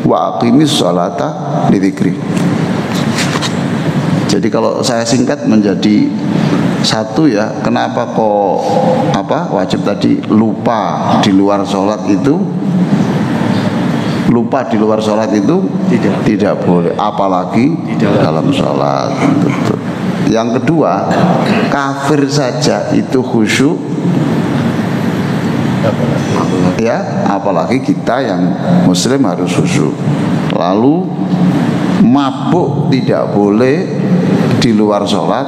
wa aqimis sholata lidzikri. Jadi kalau saya singkat menjadi satu ya, kenapa kok wajib tadi lupa di luar sholat itu? Lupa di luar sholat itu tidak boleh, apalagi dalam sholat. Yang kedua, kafir saja itu khusyuk, ya, apalagi kita yang muslim harus khusyuk. Lalu mabuk tidak boleh di luar sholat,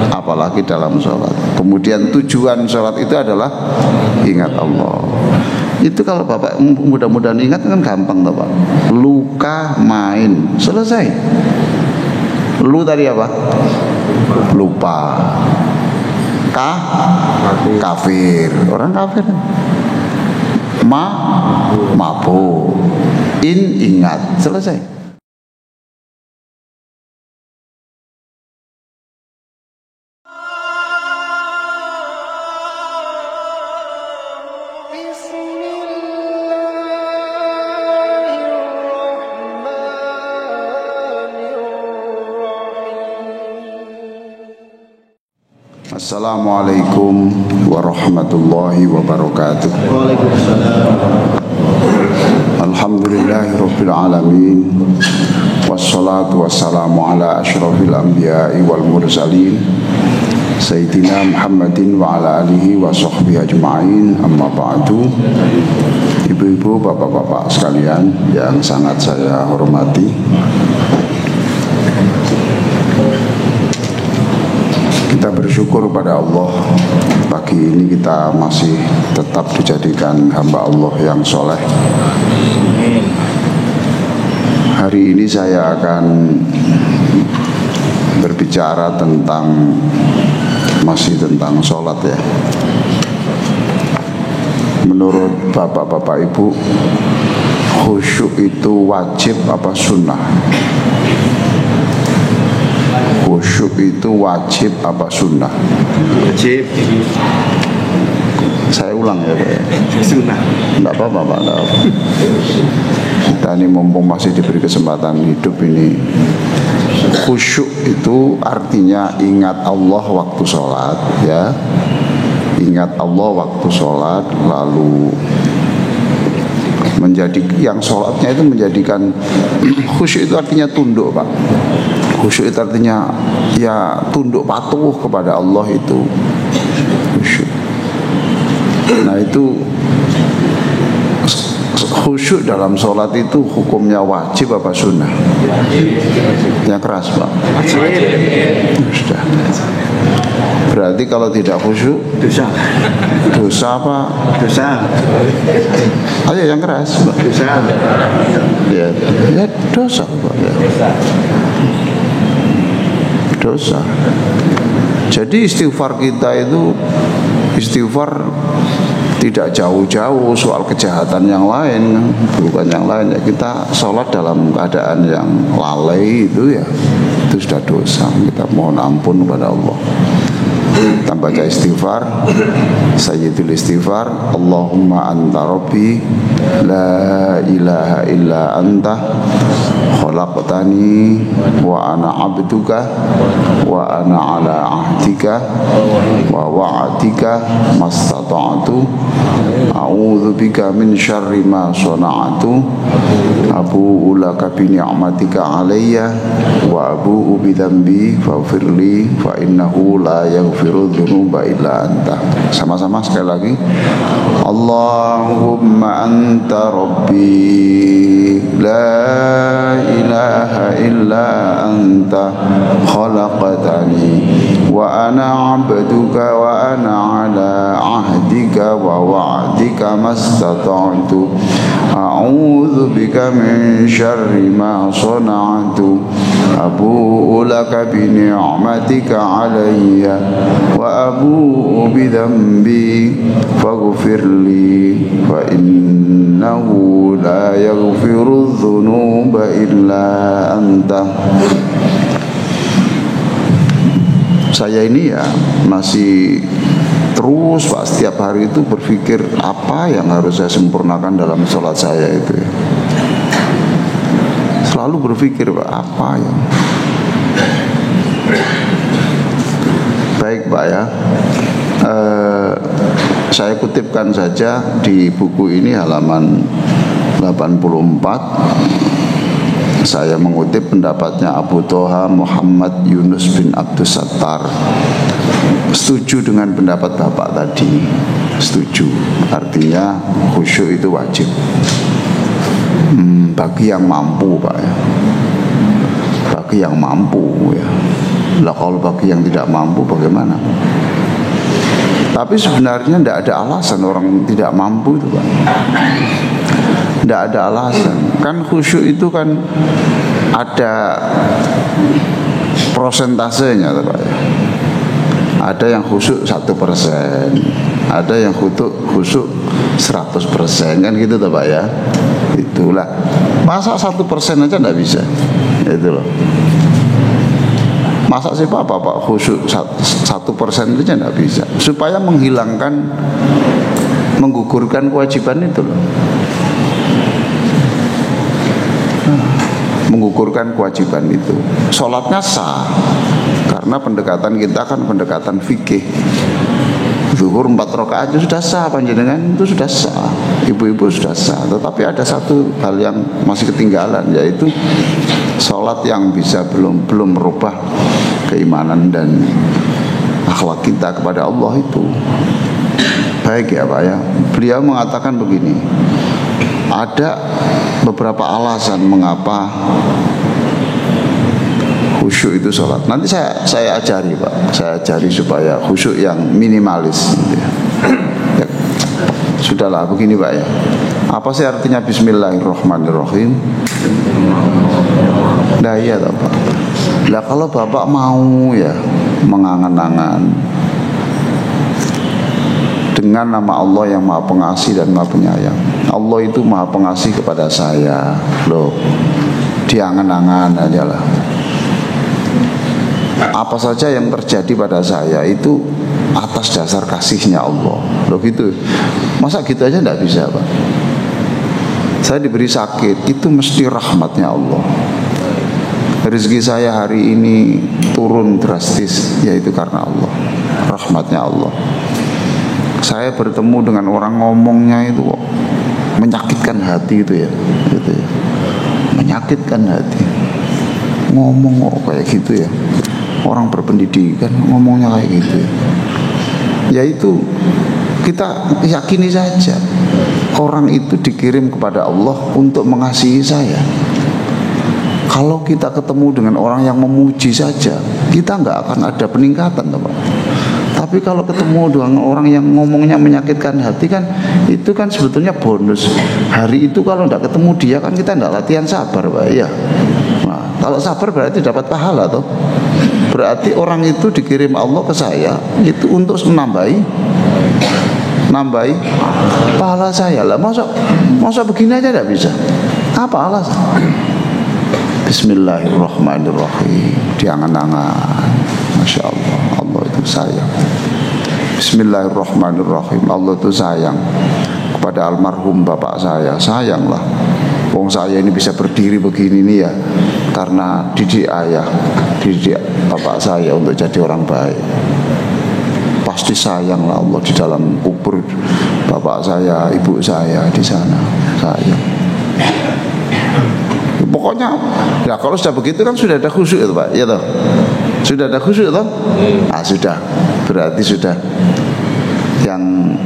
apalagi dalam sholat. Kemudian tujuan sholat itu adalah ingat Allah. Itu kalau Bapak mudah-mudahan ingat kan gampang toh Pak. Luka main, selesai. Lu tadi apa? Lupa. Kafir. Orang kafir. Mabuk. Ingat, selesai. Assalamualaikum warahmatullahi wabarakatuh. Alhamdulillahirabbil alamin. Wassalatu wassalamu ala asyrafil anbiya'i wal mursalin Sayyidina Muhammadin wa ala alihi wa sahbihi ajma'in. Amma ba'du. Ibu-ibu, bapak-bapak sekalian yang sangat saya hormati, kita bersyukur pada Allah, pagi ini kita masih tetap dijadikan hamba Allah yang soleh. Hari ini saya akan berbicara masih tentang sholat ya. Menurut bapak-bapak ibu, khusyuk itu wajib apa sunnah? Khusyuk itu wajib apa sunnah? Wajib. Saya ulang ya Pak. Sunnah. Enggak apa-apa Pak. Kita ini mumpung masih diberi kesempatan hidup ini. Khusyuk itu artinya ingat Allah waktu sholat ya. Ingat Allah waktu sholat, lalu menjadi yang sholatnya itu menjadikan khusyuk itu artinya tunduk Pak. Khusyuk itu artinya ya tunduk patuh kepada Allah, itu khusyuk. Nah itu khusyuk dalam sholat itu hukumnya wajib apa sunnah? Yang keras Pak. Sudah. Berarti kalau tidak khusyuk dosa apa? Dosa. Ayo yang keras Pak. Dosa. Ya dosa Pak ya. Dosa. Jadi istighfar kita itu istighfar tidak jauh-jauh soal kejahatan yang lain, bukan yang lain ya. Kita sholat dalam keadaan yang lalai itu ya, itu sudah dosa. Kita mohon ampun kepada Allah. Kita baca istighfar, sayyidul istighfar, Allahumma anta rabbi la ilaha illa anta khalaqtani wa ana abduka wa ana ala ahdika wa wa'adika mastata'tu a'udzu bika min syarri ma sana'tu abu'u laka bi ni'matika alayya wa abu'u bi dzambi faghfirli fa innahu la yaghfiru dzunuba illa anta. Sama-sama sekali lagi. Allahumma anta rabbi la ilaha illa anta khalaqtani wa ana 'abduka wa ana 'ala 'ahdika wa wa'dika mastata'tu a'udzu bika min syarri ma sana'tu abu'u laka bi ni'matika 'alayya wa abu'u bi dzambi faghfirli fa innahu la yaghfiru dzunuba illa anta. Saya ini ya masih terus Pak, setiap hari itu berpikir apa yang harus saya sempurnakan dalam sholat saya itu ya. selalu berpikir, Pak, apa ya? Baik, Pak ya. Saya kutipkan saja di buku ini halaman 84. Saya mengutip pendapatnya Abu Toha Muhammad Yunus bin Abdus Sattar. Setuju dengan pendapat Bapak tadi. Setuju. Artinya khusyuk itu wajib bagi yang mampu, Pak ya. Bagi yang mampu ya. Lah kalau bagi yang tidak mampu bagaimana? Tapi sebenarnya tidak ada alasan orang tidak mampu itu, Pak. Tidak ada alasan. Kan khusyuk itu kan ada prosentasenya, Pak ya. Ada yang khusyuk 1%, ada yang khusyuk 100%, kan gitu, Pak ya. Itulah. Masa 1% aja tidak bisa. Itu loh. Masa sih Pak khusyuk 1% aja tidak bisa. Supaya menggugurkan kewajiban itu loh. Menggugurkan kewajiban itu. Sholatnya sah, karena pendekatan kita kan pendekatan fikih. Zuhur 4 rakaat itu sudah sah, panjenengan itu sudah sah, ibu-ibu sudah sah. Tetapi ada satu hal yang masih ketinggalan, yaitu sholat yang bisa belum merubah keimanan dan akhlak kita kepada Allah itu. Baik ya Pak ya. Beliau mengatakan begini, ada beberapa alasan mengapa khusyuk itu sholat. Nanti saya ajari, Pak. Saya ajari supaya khusyuk yang minimalis gitu ya. Ya. Sudahlah begini, Pak ya. Apa sih artinya Bismillahirrahmanirrahim? Nah iya toh, Pak. Lah kalau Bapak mau ya mengangan-angan dengan nama Allah yang Maha Pengasih dan Maha Penyayang. Allah itu Maha Pengasih kepada saya. Loh, diangan-angan aja lah. Apa saja yang terjadi pada saya itu atas dasar kasihnya Allah. Loh gitu. Masa gitu aja tidak bisa, Pak? Saya diberi sakit, itu mesti rahmatnya Allah. Rezeki saya hari ini turun drastis, yaitu karena Allah, rahmatnya Allah. Saya bertemu dengan orang ngomongnya itu kok menyakitkan hati itu ya, gitu ya. Menyakitkan hati. Ngomong kok kayak gitu ya. Orang berpendidikan ngomongnya kayak gitu ya. Yaitu kita yakini saja orang itu dikirim kepada Allah untuk mengasihi saya. Kalau kita ketemu dengan orang yang memuji saja, kita nggak akan ada peningkatan, Pak. Tapi kalau ketemu dengan orang yang ngomongnya menyakitkan hati kan, itu kan sebetulnya bonus. Hari itu kalau tidak ketemu dia kan kita tidak latihan sabar, Pak. Ya. Nah, kalau sabar berarti dapat pahala toh. Berarti orang itu dikirim Allah ke saya itu untuk menambahi pahala saya lah. Masa begini aja tidak bisa? Apa alasan? Bismillahirrahmanirrahim. Diangan-angan. Masya Allah, Allah itu sayang. Bismillahirrahmanirrahim. Allah itu sayang kepada almarhum bapak saya. Sayanglah. Wong saya ini bisa berdiri begini nih ya, karena didik bapak saya untuk jadi orang baik. Pasti sayanglah Allah di dalam kubur bapak saya, ibu saya di sana. Sayang. Pokoknya, ya kalau sudah begitu kan sudah ada khusyuk itu, Pak, ya toh? Sudah ada khusyuk toh? Ah sudah, berarti sudah yang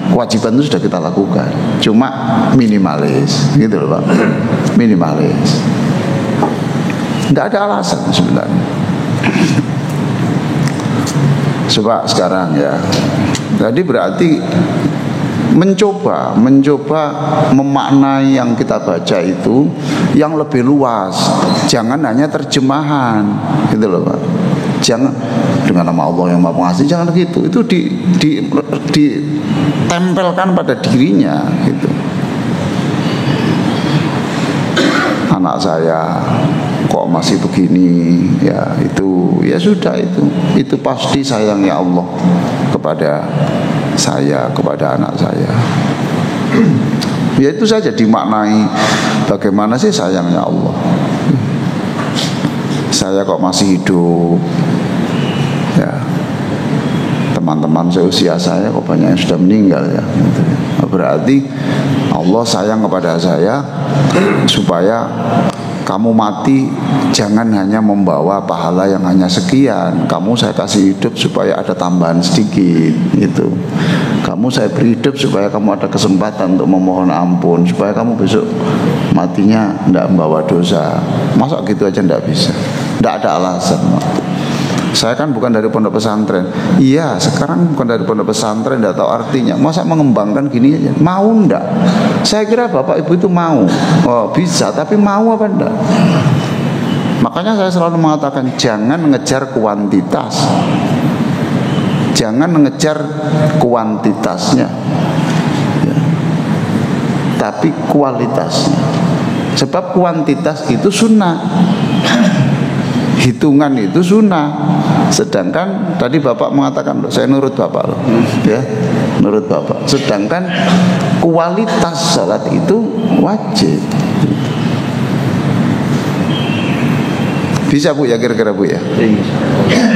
kewajiban itu sudah kita lakukan. Cuma minimalis, gitu loh, Pak. Minimalis. Tidak ada alasan sebenarnya. Coba sekarang ya. Jadi berarti mencoba memaknai yang kita baca itu yang lebih luas. Jangan hanya terjemahan, gitu loh, Pak. Jangan dengan nama Allah yang Maha Pengasih, jangan gitu. Itu ditempelkan pada dirinya, gitu. Anak saya kok masih begini, ya itu, ya sudah itu pasti sayangnya Allah kepada saya, kepada anak saya. Ya itu saja dimaknai bagaimana sih sayangnya Allah. saya kok masih hidup, ya teman-teman seusia saya kok banyak yang sudah meninggal ya, gitu. Berarti Allah sayang kepada saya supaya kamu mati jangan hanya membawa pahala yang hanya sekian. Kamu saya kasih hidup supaya ada tambahan sedikit gitu. Kamu saya beri hidup supaya kamu ada kesempatan untuk memohon ampun, supaya kamu besok matinya tidak membawa dosa. Masa gitu aja tidak bisa? Tidak ada alasan. Saya kan bukan dari pondok pesantren. Iya, sekarang bukan dari pondok pesantren, tidak tahu artinya. Masa mengembangkan gini aja? Mau ndak? Saya kira bapak ibu itu mau. Oh bisa, tapi mau apa ndak? Makanya saya selalu mengatakan jangan ngejar kuantitas, jangan ngejar kuantitasnya, ya, tapi kualitasnya. Sebab kuantitas itu sunnah, hitungan itu sunnah. Sedangkan tadi bapak mengatakan, saya nurut bapak loh, ya, nurut bapak. Sedangkan kualitas salat itu wajib. Bisa bu ya kira-kira bu ya?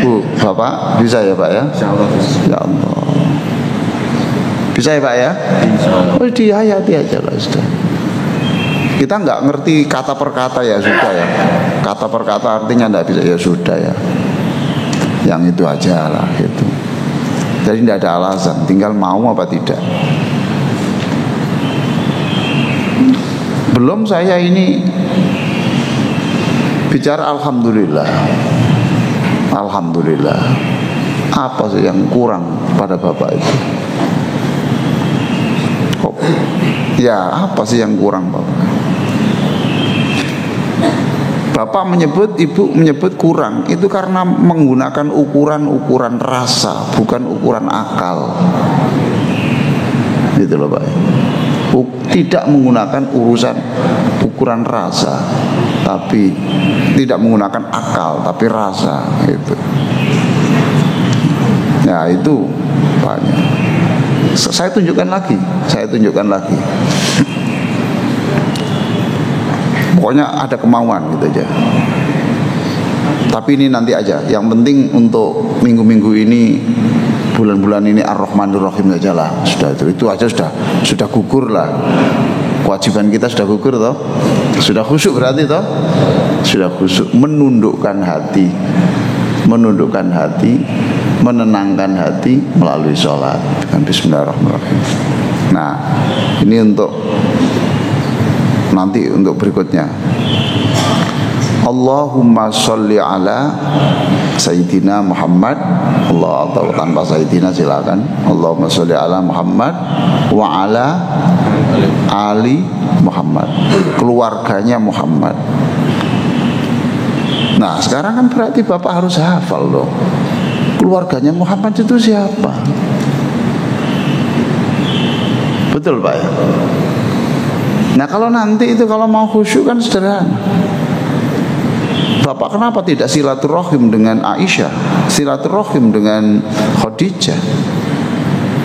Bu, bapak bisa ya pak ya? Ya Allah. Bisa ya pak ya? Oh dihayati aja lah sudah. Kita nggak ngerti kata per kata ya sudah ya. Kata per kata artinya nggak bisa ya sudah ya. Yang itu aja lah gitu. Jadi tidak ada alasan, tinggal mau apa tidak. Belum saya ini bicara alhamdulillah. Alhamdulillah. Apa sih yang kurang pada bapak itu? Kok? Ya apa sih yang kurang bapak? Bapak menyebut, ibu menyebut kurang. Itu karena menggunakan ukuran-ukuran rasa, bukan ukuran akal. Gitu loh Pak. Tidak menggunakan ukuran rasa, tapi tidak menggunakan akal, tapi rasa. Gitu. Ya itu banyak. Saya tunjukkan lagi. Pokoknya ada kemauan gitu aja. Tapi ini nanti aja. Yang penting untuk minggu-minggu ini, bulan-bulan ini Ar-Rahmanir Rahim aja lah. Sudah itu aja sudah gugur lah. Kewajiban kita sudah gugur toh. Sudah khusyuk berarti toh. Sudah khusyuk, menundukkan hati, menenangkan hati melalui sholat dengan Bismillahirrahmanirrahim. Nah, ini untuk nanti untuk berikutnya. Allahumma sholli ala Sayyidina Muhammad. Allah atau tanpa Sayyidina silakan. Allahumma sholli ala Muhammad wa ala ali Muhammad, keluarganya Muhammad. Nah sekarang kan berarti bapak harus hafal loh, keluarganya Muhammad itu siapa? Betul pak ya? Nah kalau nanti itu kalau mau khusyuk kan sederhana. Bapak kenapa tidak silaturahim dengan Aisyah, silaturahim dengan Khadijah,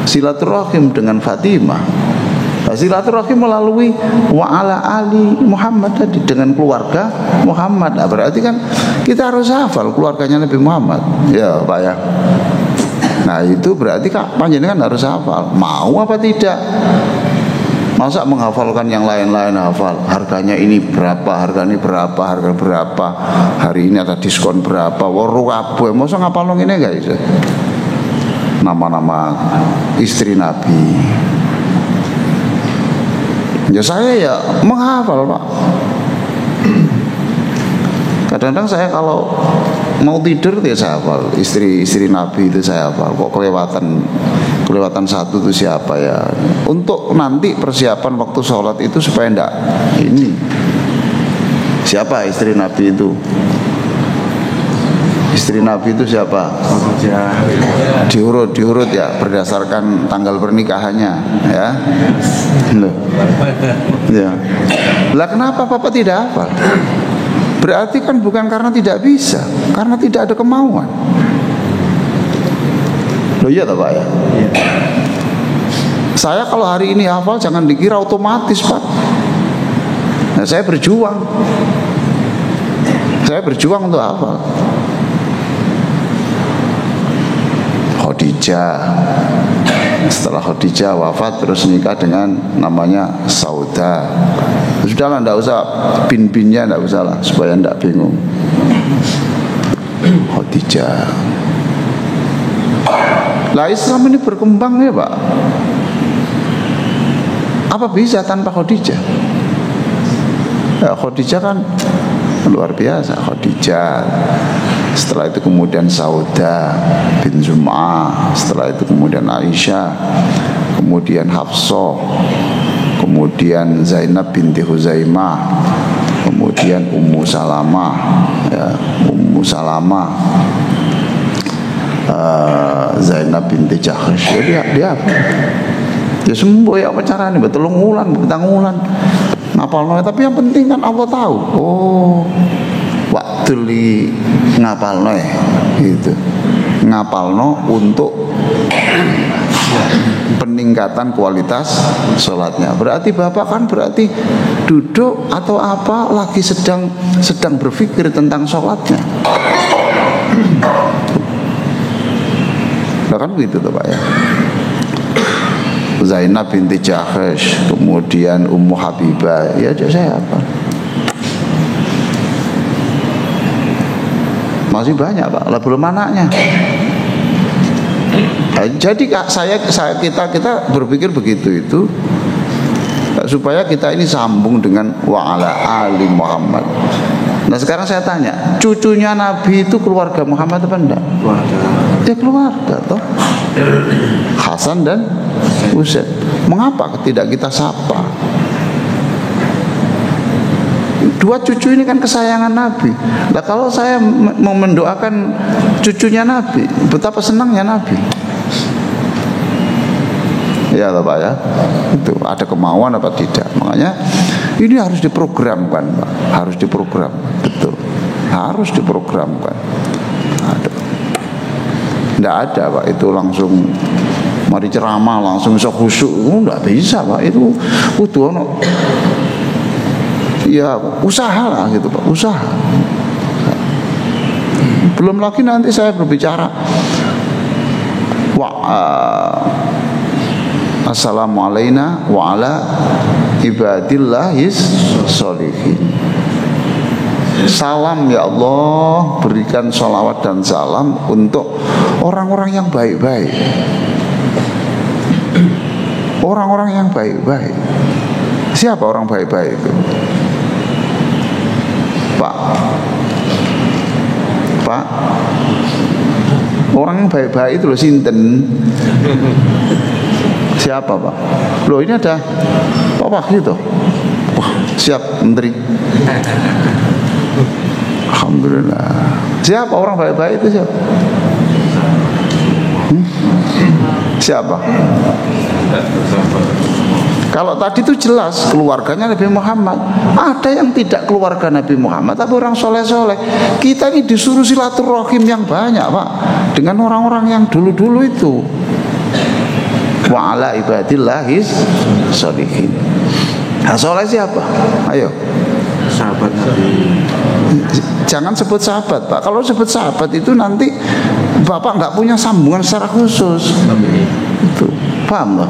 silaturahim dengan Fatimah? Nah, silaturahim melalui wa ala ali Muhammad tadi, dengan keluarga Muhammad. Nah, berarti kan kita harus hafal keluarganya Nabi Muhammad. Ya Pak ya. Nah itu berarti Kak panjenengan harus hafal. Mau apa tidak? Masa menghafalkan yang lain-lain hafal, harganya ini berapa, harga berapa, hari ini ada diskon berapa, waru kabeh, masa ngapal ini guys? Nama-nama istri Nabi. Ya saya ya menghafal Pak. Kadang-kadang saya kalau mau tidur ya saya hafal istri Nabi itu saya hafal. Kok kelewatan satu itu siapa ya? Untuk nanti persiapan waktu sholat itu supaya enggak ini. Siapa istri Nabi itu? Istri Nabi itu siapa? Diurut ya berdasarkan tanggal pernikahannya ya. Loh. Ya. Lah kenapa Bapak tidak hafal? Berarti kan bukan karena tidak bisa, karena tidak ada kemauan. Loh iya tak Pak ya? Iya. Saya kalau hari ini hafal jangan dikira otomatis Pak. Nah saya berjuang. Saya berjuang untuk hafal. Khadijah. Setelah Khadijah wafat terus nikah dengan namanya Sauda. Sudahlah, enggak usah bin-binnya, enggak usah lah supaya enggak bingung. Khadijah. Lah Islam ini berkembang ya Pak. Apa bisa tanpa Khadijah? Ya, Khadijah kan luar biasa. Khadijah. Setelah itu kemudian Sauda bin Zum'ah, setelah itu kemudian Aisyah, kemudian Hafsah, kemudian Zainab binti Huzaimah, kemudian Ummu Salamah, ya, Ummu Salamah, Zainab binti Jahsy. Dia ya sembuh ya pacaran ini telung wulan, petang wulan. Ngapalno, tapi yang penting kan Allah tahu. Oh, waktu li ngapalno ya, gitu. Ngapalno untuk peningkatan kualitas sholatnya. Berarti Bapak kan berarti duduk atau apa lagi sedang berpikir tentang sholatnya. Nah, kan begitu tuh Pak ya. Zainab binti Jahsy, kemudian Ummu Habibah, ya saya apa? Masih banyak Pak, lah belum anaknya. Jadi kita berpikir begitu itu supaya kita ini sambung dengan wa ala ali Muhammad. Nah sekarang saya tanya, cucunya Nabi itu keluarga Muhammad apa enggak? Keluarga. Ya keluarga toh. Hasan dan Husain. Mengapa tidak kita sapa? Dua cucu ini kan kesayangan Nabi. Nah kalau saya mau mendoakan cucunya Nabi, betapa senangnya Nabi. Ya Pak ya, itu ada kemauan apa tidak. Makanya ini harus diprogramkan Pak. Harus diprogram, betul. Harus diprogramkan. Tidak ada Pak, itu langsung mari ceramah langsung bisa khusyuk. Tidak bisa Pak, itu butuh ya usaha lah gitu Pak, usaha. Belum lagi nanti saya berbicara assalamualaikum wa ala ibadillahis sholihin. Salam ya Allah, berikan sholawat dan salam untuk orang-orang yang baik-baik. Orang-orang yang baik-baik. Siapa orang baik-baik itu? Pak, orang yang baik-baik itu loh sinten? Siapa Pak? Loh ini ada Pak Wahyu tuh. Wah, siap Menteri. Alhamdulillah. Siapa orang baik-baik itu siapa? Siapa? Kalau tadi itu jelas keluarganya Nabi Muhammad. Ada yang tidak keluarga Nabi Muhammad tapi orang soleh-soleh. Kita ini disuruh silaturahim yang banyak Pak, dengan orang-orang yang dulu-dulu itu. Wa ala ibadillahis sholihin. Nah, soleh siapa? Ayo. Sahabat Nabi. Jangan sebut sahabat Pak. Kalau sebut sahabat itu nanti Bapak nggak punya sambungan secara khusus. Itu paham loh.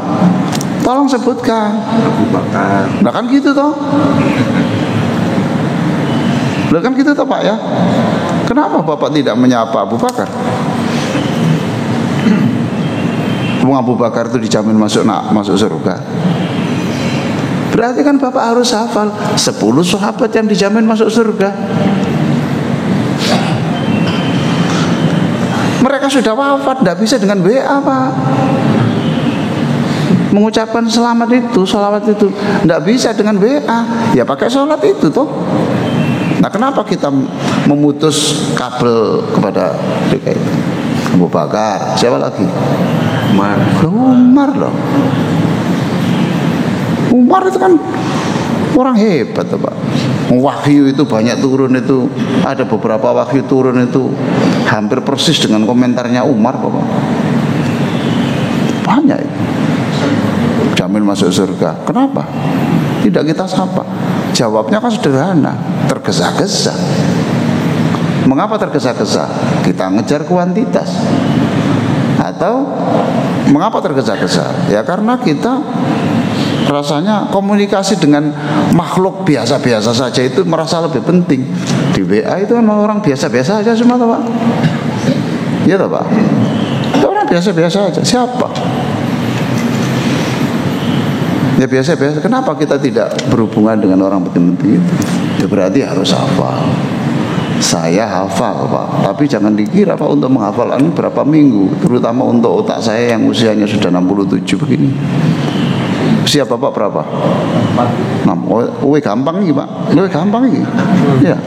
Tolong sebutkan. Abu Bakar. Nah kan gitu toh. Nah kan gitu toh Pak ya. Kenapa Bapak tidak menyapa Abu Bakar? Abu Bakar itu dijamin masuk surga. Berarti kan Bapak harus hafal 10 sahabat yang dijamin masuk surga. Mereka sudah wafat, tidak bisa dengan WA Pak. Mengucapkan selamat itu, salawat itu tidak bisa dengan WA. Ya pakai sholat itu toh. Nah kenapa kita memutus kabel kepada DKI? Abu Bakar, siapa lagi? Umar loh. Umar itu kan orang hebat Pak. Wahyu itu banyak turun itu. Ada beberapa wahyu turun itu hampir persis dengan komentarnya Umar Bapak. Banyak itu. Jamin masuk surga. Kenapa? Tidak kita sapa. Jawabnya kan sederhana, tergesa-gesa. Mengapa tergesa-gesa? Kita ngejar kuantitas. Atau mengapa tergesa-gesa? Ya karena kita rasanya komunikasi dengan makhluk biasa-biasa saja itu merasa lebih penting. Di WA itu kan orang biasa-biasa aja semua, Pak. Iya toh, Pak? Itu orang biasa-biasa aja. Siapa? Ya biasa-biasa. Kenapa kita tidak berhubungan dengan orang penting-penting itu? Ya berarti harus hafal. Saya hafal, Pak. Tapi jangan dikira, Pak, untuk menghafal ini berapa minggu. Terutama untuk otak saya yang usianya sudah 67 begini. Usia Bapak berapa? 6. Gampang nih, Pak. Gampang nih. Ya.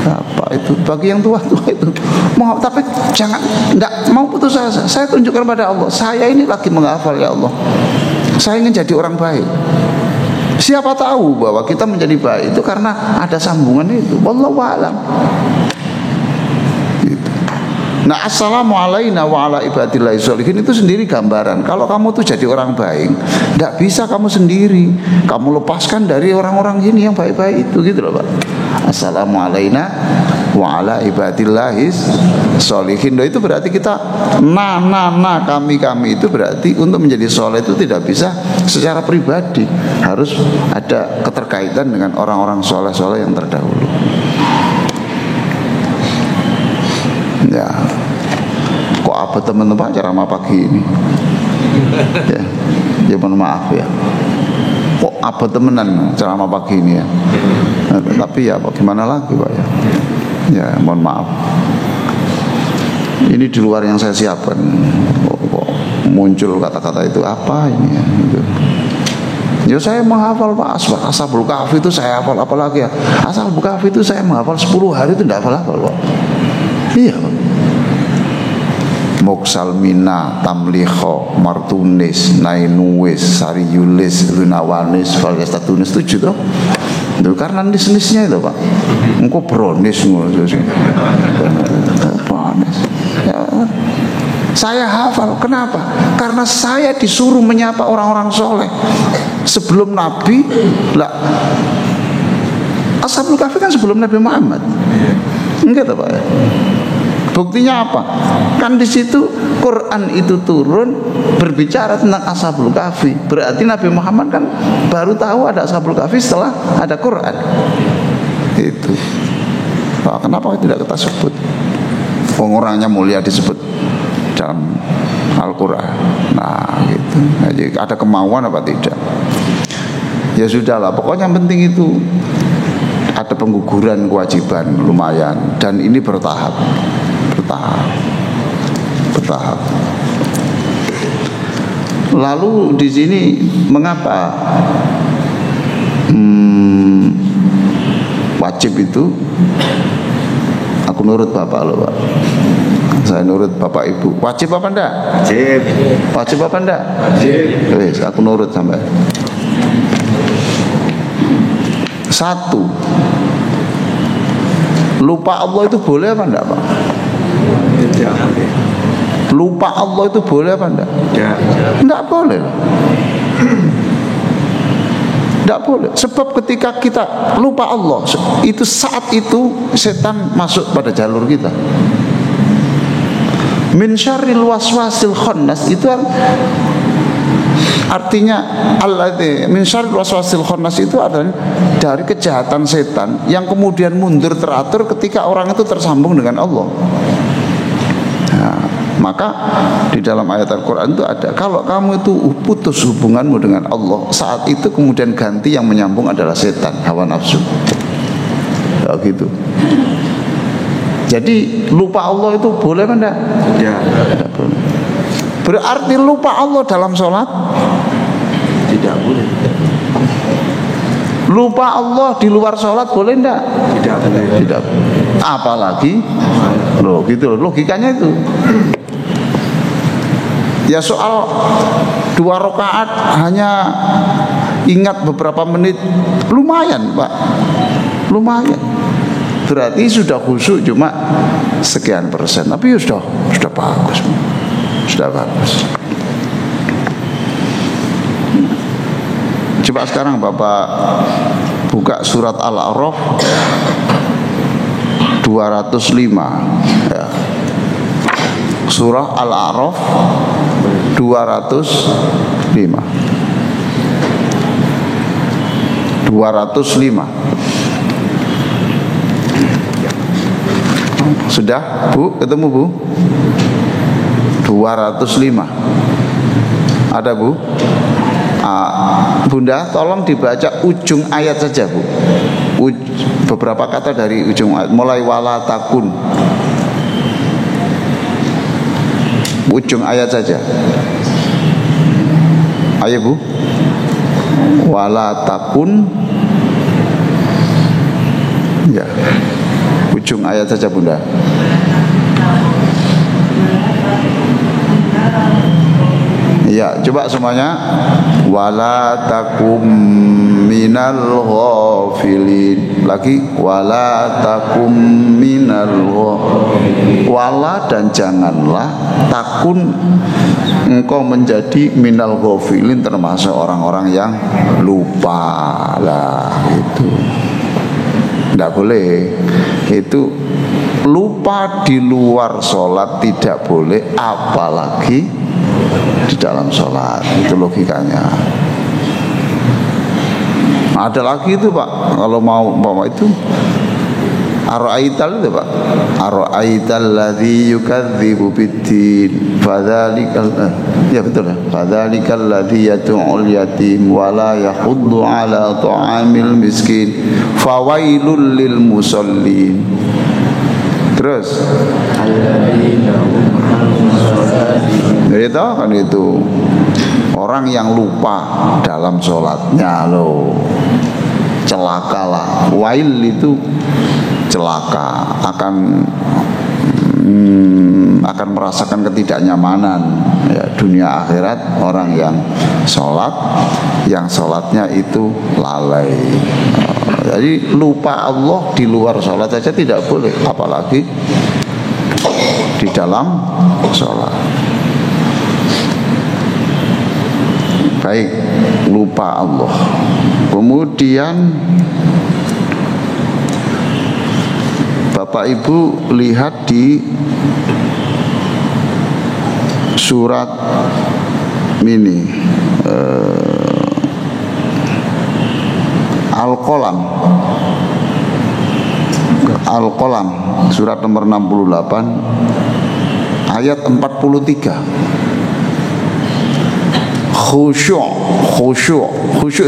Apa itu? Bagi yang tua-tua itu mau, tapi jangan, enggak mau putus asa. Saya tunjukkan pada Allah, saya ini lagi menghafal, ya Allah. Saya ingin jadi orang baik. Siapa tahu bahwa kita menjadi baik itu karena ada sambungan itu. Wallahu a'lam. Gitu. Nah, assalamu alaina wa ala ibadillahi sholihin itu sendiri gambaran. Kalau kamu tuh jadi orang baik, tidak bisa kamu sendiri. Kamu lepaskan dari orang-orang ini yang baik-baik itu, gitu loh, Pak. Assalamu alaina wa ala ibadillahi sholihin. Itu berarti kita kami itu berarti untuk menjadi soleh itu tidak bisa secara pribadi, harus ada keterkaitan dengan orang-orang soleh-soleh yang terdahulu. Ya, kok apa teman-teman ceramah pagi ini? Ya mohon maaf ya. Kok apa temenan ceramah pagi ini ya? Tapi ya bagaimana lagi, Pak ya? Ya mohon maaf. Ini di luar yang saya siapkan. Kok muncul kata-kata itu apa ini ya? Gitu. Ya saya menghafal, Pak. Ashabul Kahfi itu saya hafal, apalagi ya. Ashabul Kahfi itu saya menghafal 10 hari itu tidak hafal-hafal, Pak. Iya, Pak. Moksalmina, Tamliho, Martunis, Nainuwis, Sariyulis, Runawanis, Valgestatunis, 7 tuh. Itu karena nis-nisnya itu, Pak. Engkau bronis ngono sih. Bronis. Ya. Saya hafal. Kenapa? Karena saya disuruh menyapa orang-orang soleh. Sebelum Nabi, lah. Ashabul Kahfi kan sebelum Nabi Muhammad. Enggak tahu, Pak. Buktinya apa? Kan di situ Quran itu turun berbicara tentang Ashabul Kahfi. Berarti Nabi Muhammad kan baru tahu ada Ashabul Kahfi setelah ada Quran. Itu. Nah, kenapa tidak kita sebut? Orangnya mulia disebut dalam Al-Quran. Nah, gitu. Jadi ada kemauan apa tidak? Ya sudahlah. Pokoknya yang penting itu ada pengguguran kewajiban lumayan, dan ini bertahap. Lalu di sini mengapa wajib itu? Aku nurut Bapak loh, Pak. Saya nurut Bapak Ibu. Wajib apa enggak? Wajib. Wajib apa enggak? Wajib. Wes, aku nurut sampai. 1. Lupa Allah itu boleh apa enggak, Pak? Tidak boleh. Lupa Allah itu boleh apa enggak? Tidak. Enggak boleh. Enggak boleh. Sebab ketika kita lupa Allah, itu saat itu setan masuk pada jalur kita. Min syarril waswasil khannas itu artinya min syarril waswasil khannas itu adalah dari kejahatan setan yang kemudian mundur teratur ketika orang itu tersambung dengan Allah. Nah, maka di dalam ayat Al-Quran itu ada, kalau kamu itu putus hubunganmu dengan Allah, saat itu kemudian ganti yang menyambung adalah setan, hawa nafsu. Ya, gitu. Jadi lupa Allah itu boleh apa enggak? Ya. Tidak boleh. Berarti lupa Allah dalam sholat Tidak boleh. lupa Allah di luar sholat boleh enggak? Tidak boleh. Tidak. Apalagi loh, gitu loh, logikanya itu. Ya soal 2 rakaat hanya ingat beberapa menit, lumayan, Pak. Lumayan. Berarti sudah khusyuk cuma sekian persen, tapi ya sudah bagus. Sudah bagus. Coba sekarang Bapak buka surat Al-A'raf 28. 205 ya. Surah Al-A'raf 205. Sudah Bu, ketemu Bu? 205. Ada Bu? Bunda tolong dibaca ujung ayat saja Bu. Beberapa kata dari ujung ayat, mulai wala takun. Ujung ayat saja. Ayo Bu. Wala takun. Ya. Ujung ayat saja Bunda. Ya, coba semuanya. Wala takum minal ghafilin. Lagi wala takum minal ghafilin. Wala dan janganlah takun engkau menjadi minal ghafilin, termasuk orang-orang yang lupa. Lah itu tidak boleh. Itu lupa di luar sholat tidak boleh, apalagi di dalam sholat. Itu logikanya. Ada lagi itu Pak, kalau mau bawa itu Ar-ra'aital itu Pak. Ar-ra'aital ladzi yukadzibu biddin fadzalikal ya betul ya. Fadzalikal ladzi yad'ul yatim wa la yahuddu 'ala ta'amil miskin fawailul lil musallin. Terus jadi tahu kan itu orang yang lupa dalam sholatnya loh, celakalah. Wail itu celaka, akan merasakan ketidaknyamanan ya, dunia akhirat. Orang yang sholat, yang sholatnya itu lalai. Jadi lupa Allah di luar sholat saja tidak boleh, apalagi di dalam sholat. Baik, lupa Allah. Kemudian Bapak Ibu lihat di surat ini Al-Qalam. Al-Qalam surat nomor 68 ayat 43. Khusyuk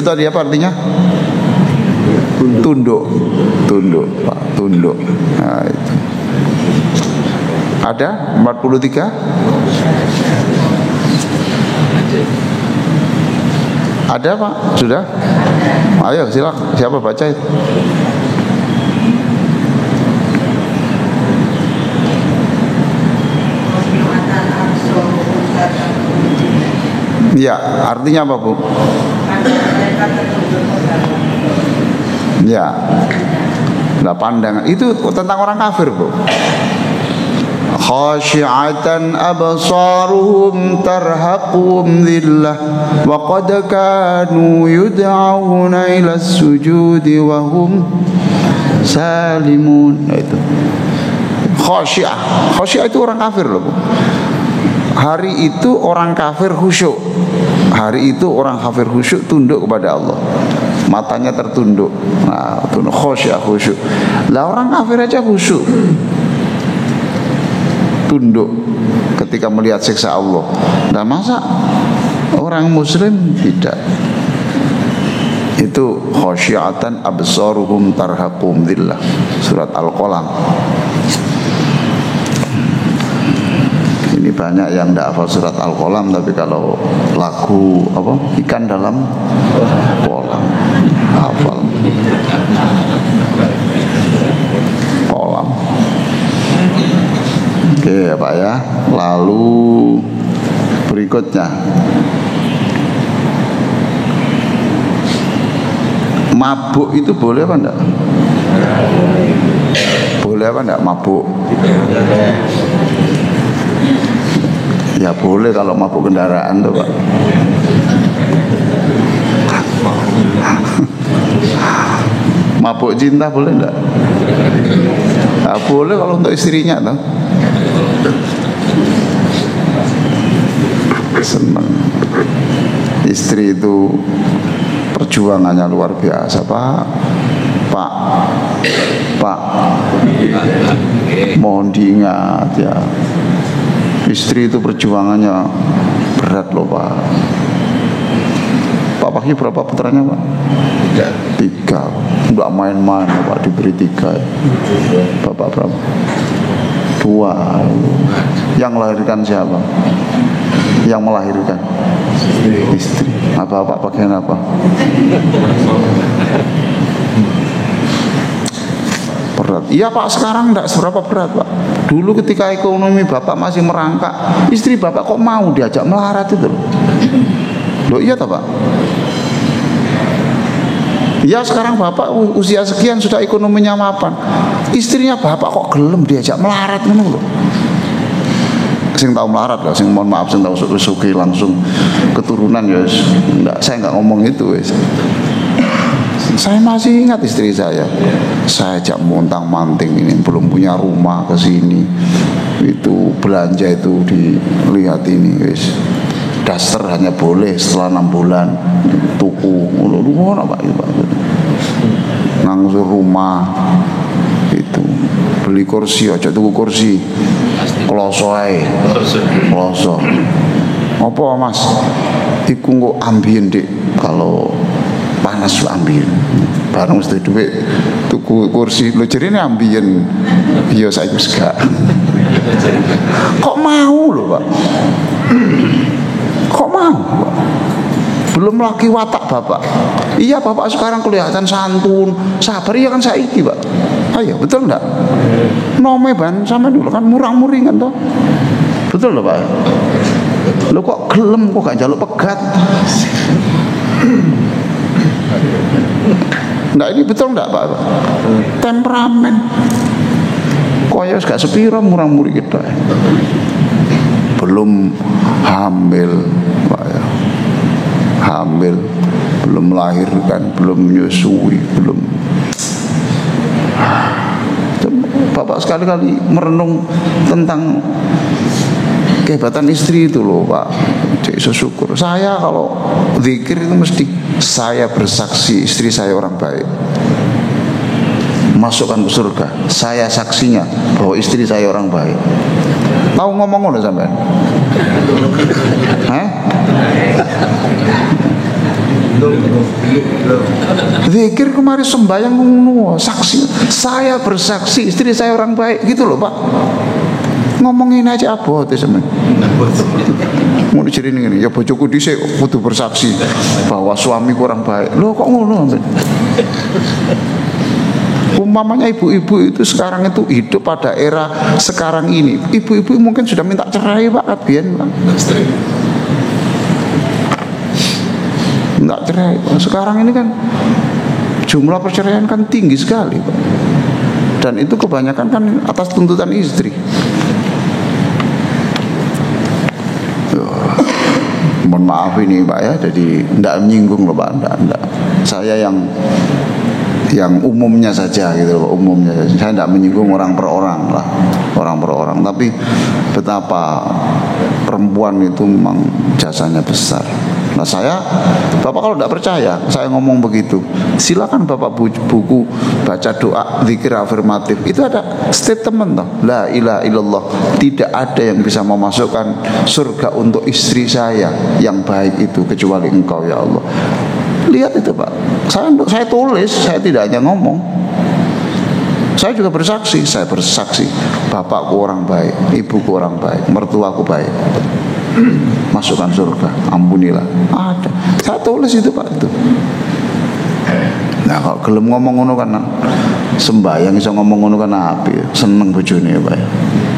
tadi apa artinya? Tunduk Pak, tunduk. Nah, itu. Ada 43? Ada Pak? Sudah? Ayo silakan, siapa baca itu? Ya, artinya apa Bu? Ya, nah pandangan itu tentang orang kafir Bu. Khashi'atan absaruhum tarhaquhum dhillah wa qad kanu yud'auna ila sujudi wa hum salimun. Nah, itu khashi'ah itu orang kafir loh Bu. Hari itu orang kafir khusyuk. Hari itu orang kafir khusyuk, tunduk kepada Allah. Matanya tertunduk. Nah, tunduk khusyuk. Lah orang kafir aja khusyuk, tunduk ketika melihat siksa Allah. Nah, masa orang muslim tidak? Itu khasyiatan absaruhum tarhaqum dhillah, surat Al-Qalam. Ini banyak yang tidak hafal surat Al-Qalam, tapi kalau lagu apa ikan dalam kolam hafal. Kolam. Oke ya Pak ya. Lalu berikutnya, mabuk itu boleh apa enggak? Boleh apa enggak mabuk? Ya boleh kalau mabuk kendaraan tuh Pak. Mabuk cinta boleh enggak? Nggak boleh kalau untuk istrinya toh. Seneng. Istri itu perjuangannya luar biasa, Pak. Mohon diingat ya. Istri itu perjuangannya berat loh, Pak. Pak Pakhi berapa putranya, Pak? 3. Enggak main-main, Pak, diberi 3. Bapak berapa? 2. Yang melahirkan siapa? Yang melahirkan istri. Bapak bagian apa? Berat. Iya, Pak, sekarang enggak seberapa berat, Pak. Dulu ketika ekonomi Bapak masih merangkak, istri Bapak kok mau diajak melarat itu loh. Loh iya toh, Pak? Ya sekarang Bapak usia sekian sudah ekonominya mapan. Istrinya Bapak kok gelem diajak melarat ngono lho. Sing tahu melarat lah, sing mohon maaf sing tahu suki langsung keturunan ya enggak, saya enggak ngomong itu wis. Saya masih ingat istri saya ajak montang-manting ini, belum punya rumah ke sini. Itu belanja itu dilihat ini wis. Daster hanya boleh setelah 6 bulan tuku ngono Pak itu Pak. Ngangsur rumah itu beli kursi aja tuku kursi kloso ae. Kloso. Apa Mas? Iku kok ambien Dik, kalau panas ambien. Bareng mesti duit tuku kursi lho jerene ambien. Iya saiki wis gak. Kok mau lho Pak? Kok mau? Belum lagi watak Bapak. Iya Bapak sekarang kelihatan santun, sabar ya kan saiki Pak. Ayo betul enggak? Nome ban sama dulu kan murang-muring kan toh. Betul loh Pak. Lo kok gelem kok gak njaluk pegat. Nah ini betul enggak Pak? Temperamen. Kok ya gak sepira murang-muring kita. Belum hamil Pak ya. Hamil, belum melahirkan, belum menyusui, belum. Bapak sekali-kali merenung tentang kehebatan istri itu loh Pak. Jadi syukur. Saya kalau zikir itu mesti saya bersaksi istri saya orang baik, masukkan ke surga. Saya saksinya bahwa istri saya orang baik. Tahu ngomong ngono sampean? Hah? Zikir kemarin sembahyang ngono, saksi. Saya bersaksi istri saya orang baik gitu loh Pak. Ngomongin aja apa tuh sampean? Mau diceritain ini, ya bojoku dhisik kudu bersaksi bahwa suami kurang baik. Loh kok ngono sampean? Umpamanya ibu-ibu itu sekarang itu hidup pada era sekarang ini. Ibu-ibu mungkin sudah minta cerai Pak Kabian Pak. Minta cerai Pak. Sekarang ini kan jumlah perceraian kan tinggi sekali Pak. Dan itu kebanyakan kan atas tuntutan istri. Mohon maaf ini Pak ya, jadi tidak menyinggung loh Pak, enggak. Saya yang umumnya saja gitu loh, umumnya saja. Saya tidak menyinggung orang per orang lah, orang per orang. Tapi betapa perempuan itu memang jasanya besar. Nah Bapak kalau tidak percaya, saya ngomong begitu, silakan Bapak buku baca doa zikir afirmatif. Itu ada statement toh, la ilaha illallah, tidak ada yang bisa memasukkan surga untuk istri saya yang baik itu kecuali Engkau ya Allah. Lihat itu Pak, saya tulis, saya tidak hanya ngomong. Saya juga bersaksi, bapakku orang baik, ibuku orang baik, mertuaku baik, masukkan surga, ampunilah. Ada, saya tulis itu Pak itu. Nah kalau gelem ngomong ngono kan sembahyang bisa ngomong ngono kan api, seneng bojone ya Pak.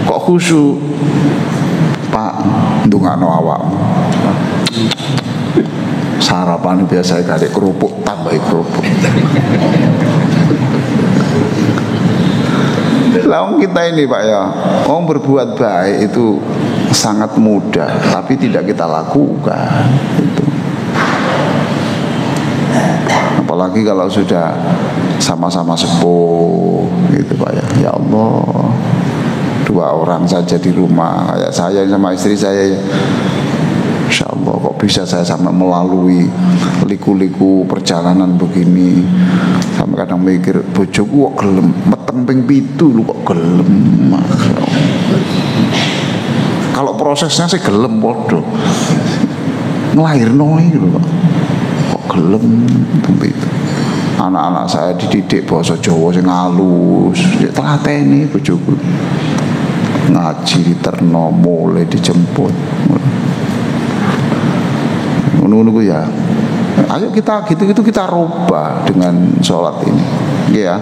Kok khusyuk Pak, ndongakno awakmu. Sarapan biasa kali kerupuk, tambah kerupuk. Lawan kita ini Pak ya, orang berbuat baik itu sangat mudah, tapi tidak kita lakukan. Itu. Apalagi kalau sudah sama-sama sepuh gitu Pak ya. Ya Allah, 2 orang saja di rumah kayak saya sama istri saya, Insya Allah kok bisa saya sampai melalui liku-liku perjalanan begini. Sampai kadang mikir bojoku kok gelem meteng ping 7 lu kok gelem. Masya Allah. Kalau prosesnya sih gelem bodoh, ngelahirno iki lho kok gelem ping 7. Anak-anak saya dididik bahasa Jawa sing halus, telateni bojoku. Ngaji di Terno, mulai dijemput. Menunggu ya. Ayo kita gitu-gitu kita rubah dengan sholat ini. Ya.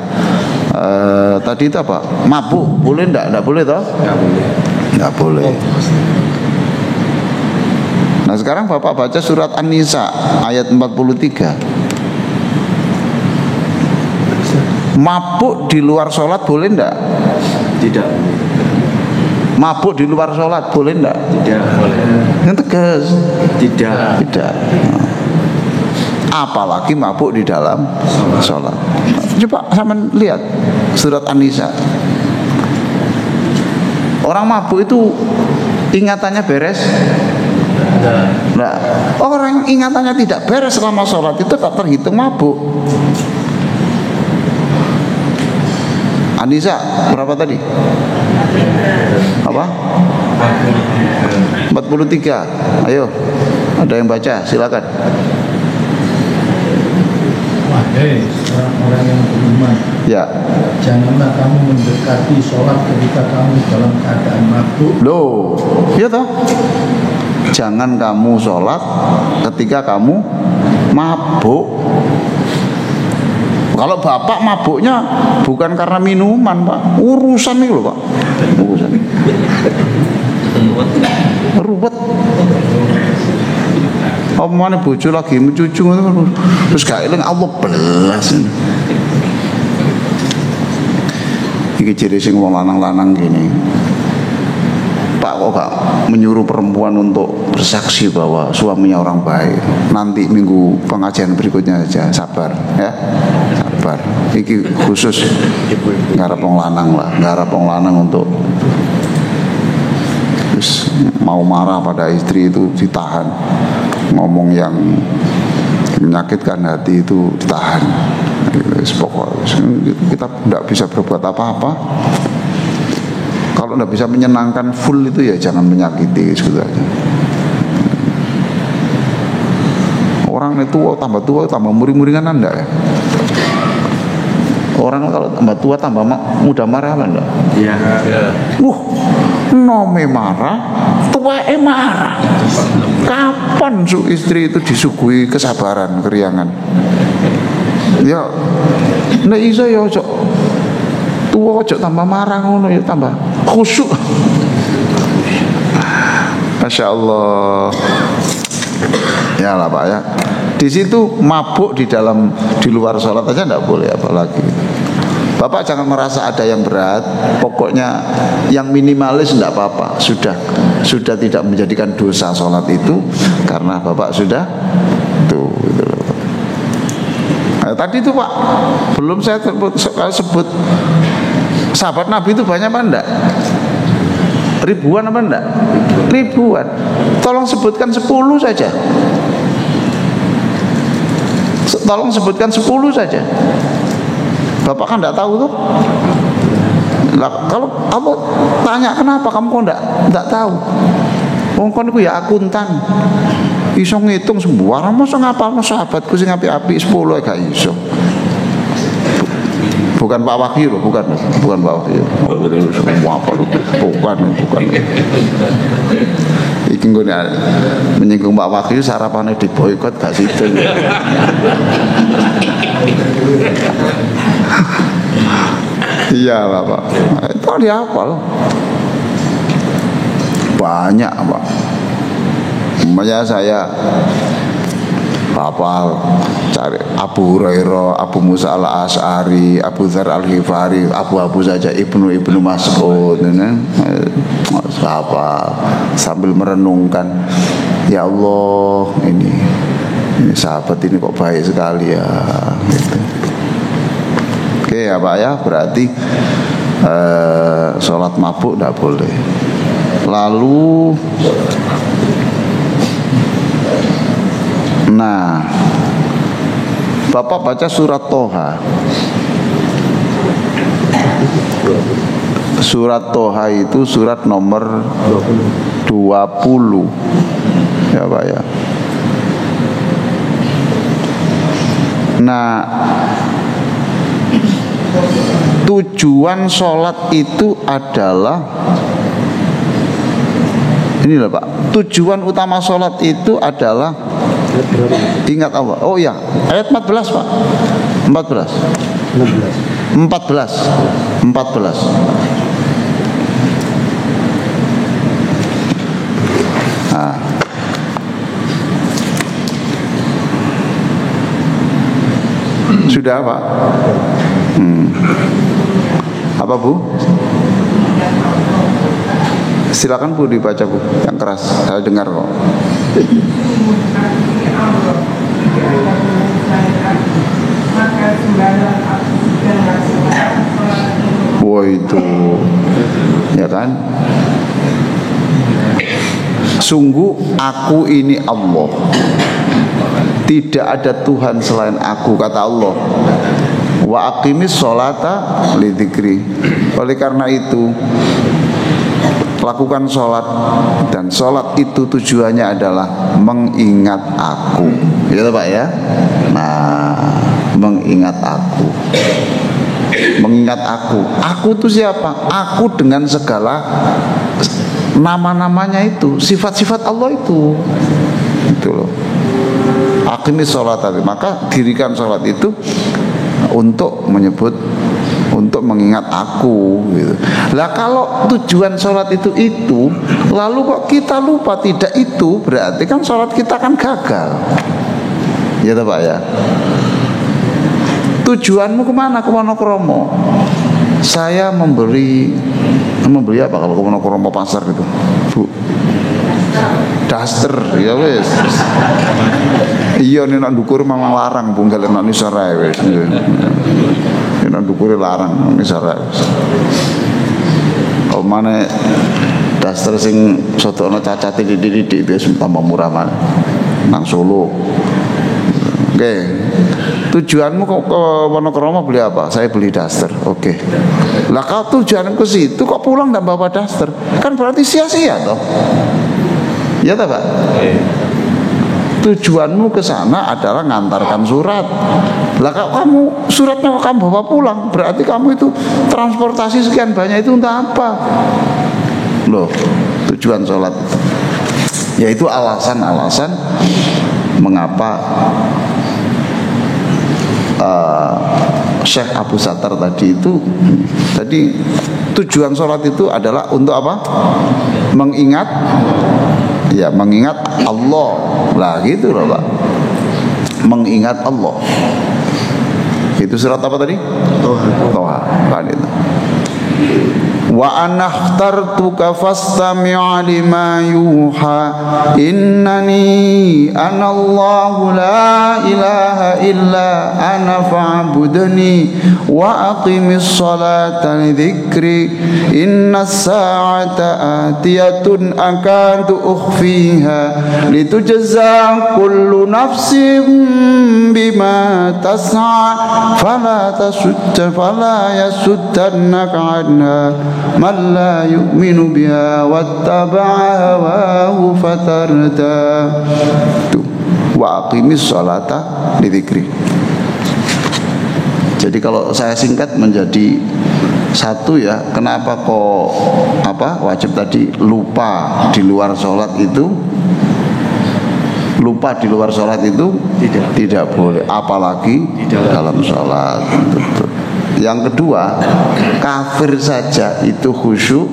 Tadi itu apa? Mabuk boleh enggak? Enggak boleh toh? Enggak boleh. Enggak boleh. Nah, sekarang Bapak baca surat An-Nisa ayat 43. Mabuk di luar sholat boleh enggak? Tidak. Mabuk di luar sholat boleh enggak? Tidak boleh. Yang tegas. Tidak. Tidak. Apalagi mabuk di dalam sholat. Coba sama lihat surat An-Nisa. Orang mabuk itu ingatannya beres? Nah, orang yang ingatannya tidak beres selama sholat itu tak terhitung mabuk. An-Nisa berapa tadi? Apa? 43. Ayo, ada yang baca, silakan. Wahai orang-orang yang beriman, Ya. janganlah kamu mendekati sholat ketika kamu dalam keadaan mabuk. Loh, iya toh? Jangan kamu sholat ketika kamu mabuk. Kalau bapak mabuknya bukan karena minuman Pak, urusan nih loh Pak, urusan. Ruwet. Omane bojo lagi mencucu terus gak eling Allah belas. Iki ciri sing wong lanang-lanang gini. Pak kok gak menyuruh perempuan untuk bersaksi bahwa suaminya orang baik. Nanti minggu pengajian berikutnya saja, sabar ya. Sabar. Iki khusus ngarep wong lanang lah, ngarep wong lanang untuk terus mau marah pada istri itu ditahan. Ngomong yang menyakitkan hati itu ditahan. Kita tidak bisa berbuat apa-apa. Kalau tidak bisa menyenangkan full itu ya jangan menyakiti gitu aja. Orang itu tua tambah muring-muringan Anda ya. Orang kalau tambah tua tambah mudah marah apa enggak? Iya. Nome marah, tuae marah. Kapan istri itu disuguhi kesabaran, keriangan? Ya, nek iso ya ojo tua ojo tambah marah ngono ya tambah khusyuk. Masya Allah. Ya lah Pak ya. Di situ mabuk di luar sholat aja enggak boleh, apalagi. Bapak jangan merasa ada yang berat. Pokoknya yang minimalis enggak apa-apa. Sudah tidak menjadikan dosa sholat itu karena Bapak sudah tuh gitu loh. Nah, tadi itu Pak belum saya sebut sahabat Nabi itu banyak apa enggak? Ribuan apa enggak? Ribuan. Tolong sebutkan 10 saja. Tolong sebutkan 10 saja. Bapak kan enggak tahu tuh. Lah, kalau kamu tanya kenapa kamu kok enggak tahu? Wong kon iku ya akuntan. Iso ngitung sembarang masa ngapalno sahabatku sing apik-apik 10 gak iso. Bukan Pak Wahyu loh, bukan Pak Wahyu. Semua apa loh? Bukan. Iki nggone menyinggung Pak Wahyu sarapane diboikot gak situ. Iya lah Pak. Itu dihafal. Banyak Pak. Umpamanya saya hafal cari Abu Hurairah, Abu Musa al-Asy'ari, Abu Dzar al-Ghifari, Abu saja Ibnu Mas'ud, hafal sambil merenungkan, ya Allah ini sahabat ini kok baik sekali ya gitu. boleh ya Pak ya, berarti sholat mabuk tidak boleh. Lalu nah, Bapak baca surat Toha. Surat Toha itu surat nomor 20 ya Pak ya. Nah, tujuan sholat itu adalah ini loh Pak. Tujuan utama sholat itu adalah ingat Allah. Oh iya, ayat 14 Pak. 14. 14. Nah. Sudah Pak? Apa Bu? Silakan Bu dibaca Bu, yang keras. Saya dengar kok. Wah itu, ya kan? Sungguh aku ini Allah, tidak ada Tuhan selain aku, kata Allah. Wa aqimis sholata lidzikri. Oleh karena itu, lakukan sholat, dan sholat itu tujuannya adalah mengingat aku, gitu Pak ya. Nah, mengingat aku, mengingat aku. Aku itu siapa? Aku dengan segala nama-namanya itu, sifat-sifat Allah itu loh. Aqimis sholat tadi, maka dirikan sholat itu untuk menyebut, untuk mengingat aku gitu. Lah kalau tujuan sholat itu lalu kok kita lupa tidak itu, berarti kan sholat kita kan gagal. Ya toh Pak ya. Tujuanmu kemana? Ke Wonokromo. Saya membeli apa kalau ke Wonokromo pasar gitu, Bu? Daster, ya wes. Iya nih nak dukur memang larang Bu, gak nak nisara wes. Nak dukur larang nisara. Oh mana daster sing sotono cacate dididik itu tambah murah mana? Nang Solo. Oke. Tujuanmu ke Wonokromo beli apa? Saya beli daster. Oke. Lah kalau tujuan ke situ kok pulang dan bawa daster? Kan berarti sia-sia toh. Ya tak Pak? Tujuanmu ke sana adalah ngantarkan surat. Lah kalau kamu suratnya kamu bawa pulang, berarti kamu itu transportasi sekian banyak itu untuk apa? Loh, tujuan sholat itu. Yaitu alasan-alasan mengapa Syekh Abu Satar tadi tujuan sholat itu adalah untuk apa? Mengingat, ya mengingat Allah lah gitu loh Pak, mengingat Allah. Itu surat apa tadi? Toha. Kan itu. Wa anakhtartuka fastami' lima yuha innani anallahu la ilaha illa ana fa'budni wa aqimis salata lidzikri innas sa'ata atiyatun akadu ukhfiha litujza kullu nafsin bima tas'a fala yasuddannaka anha man la yu'minu biha wattaba'a hawahu fatarda. Wa aqimis sholata lidzikri. Jadi kalau saya singkat menjadi satu ya, kenapa kok wajib tadi lupa di luar sholat itu? Lupa di luar sholat itu tidak boleh, apalagi dalam sholat. Yang kedua, kafir saja itu khusyuk,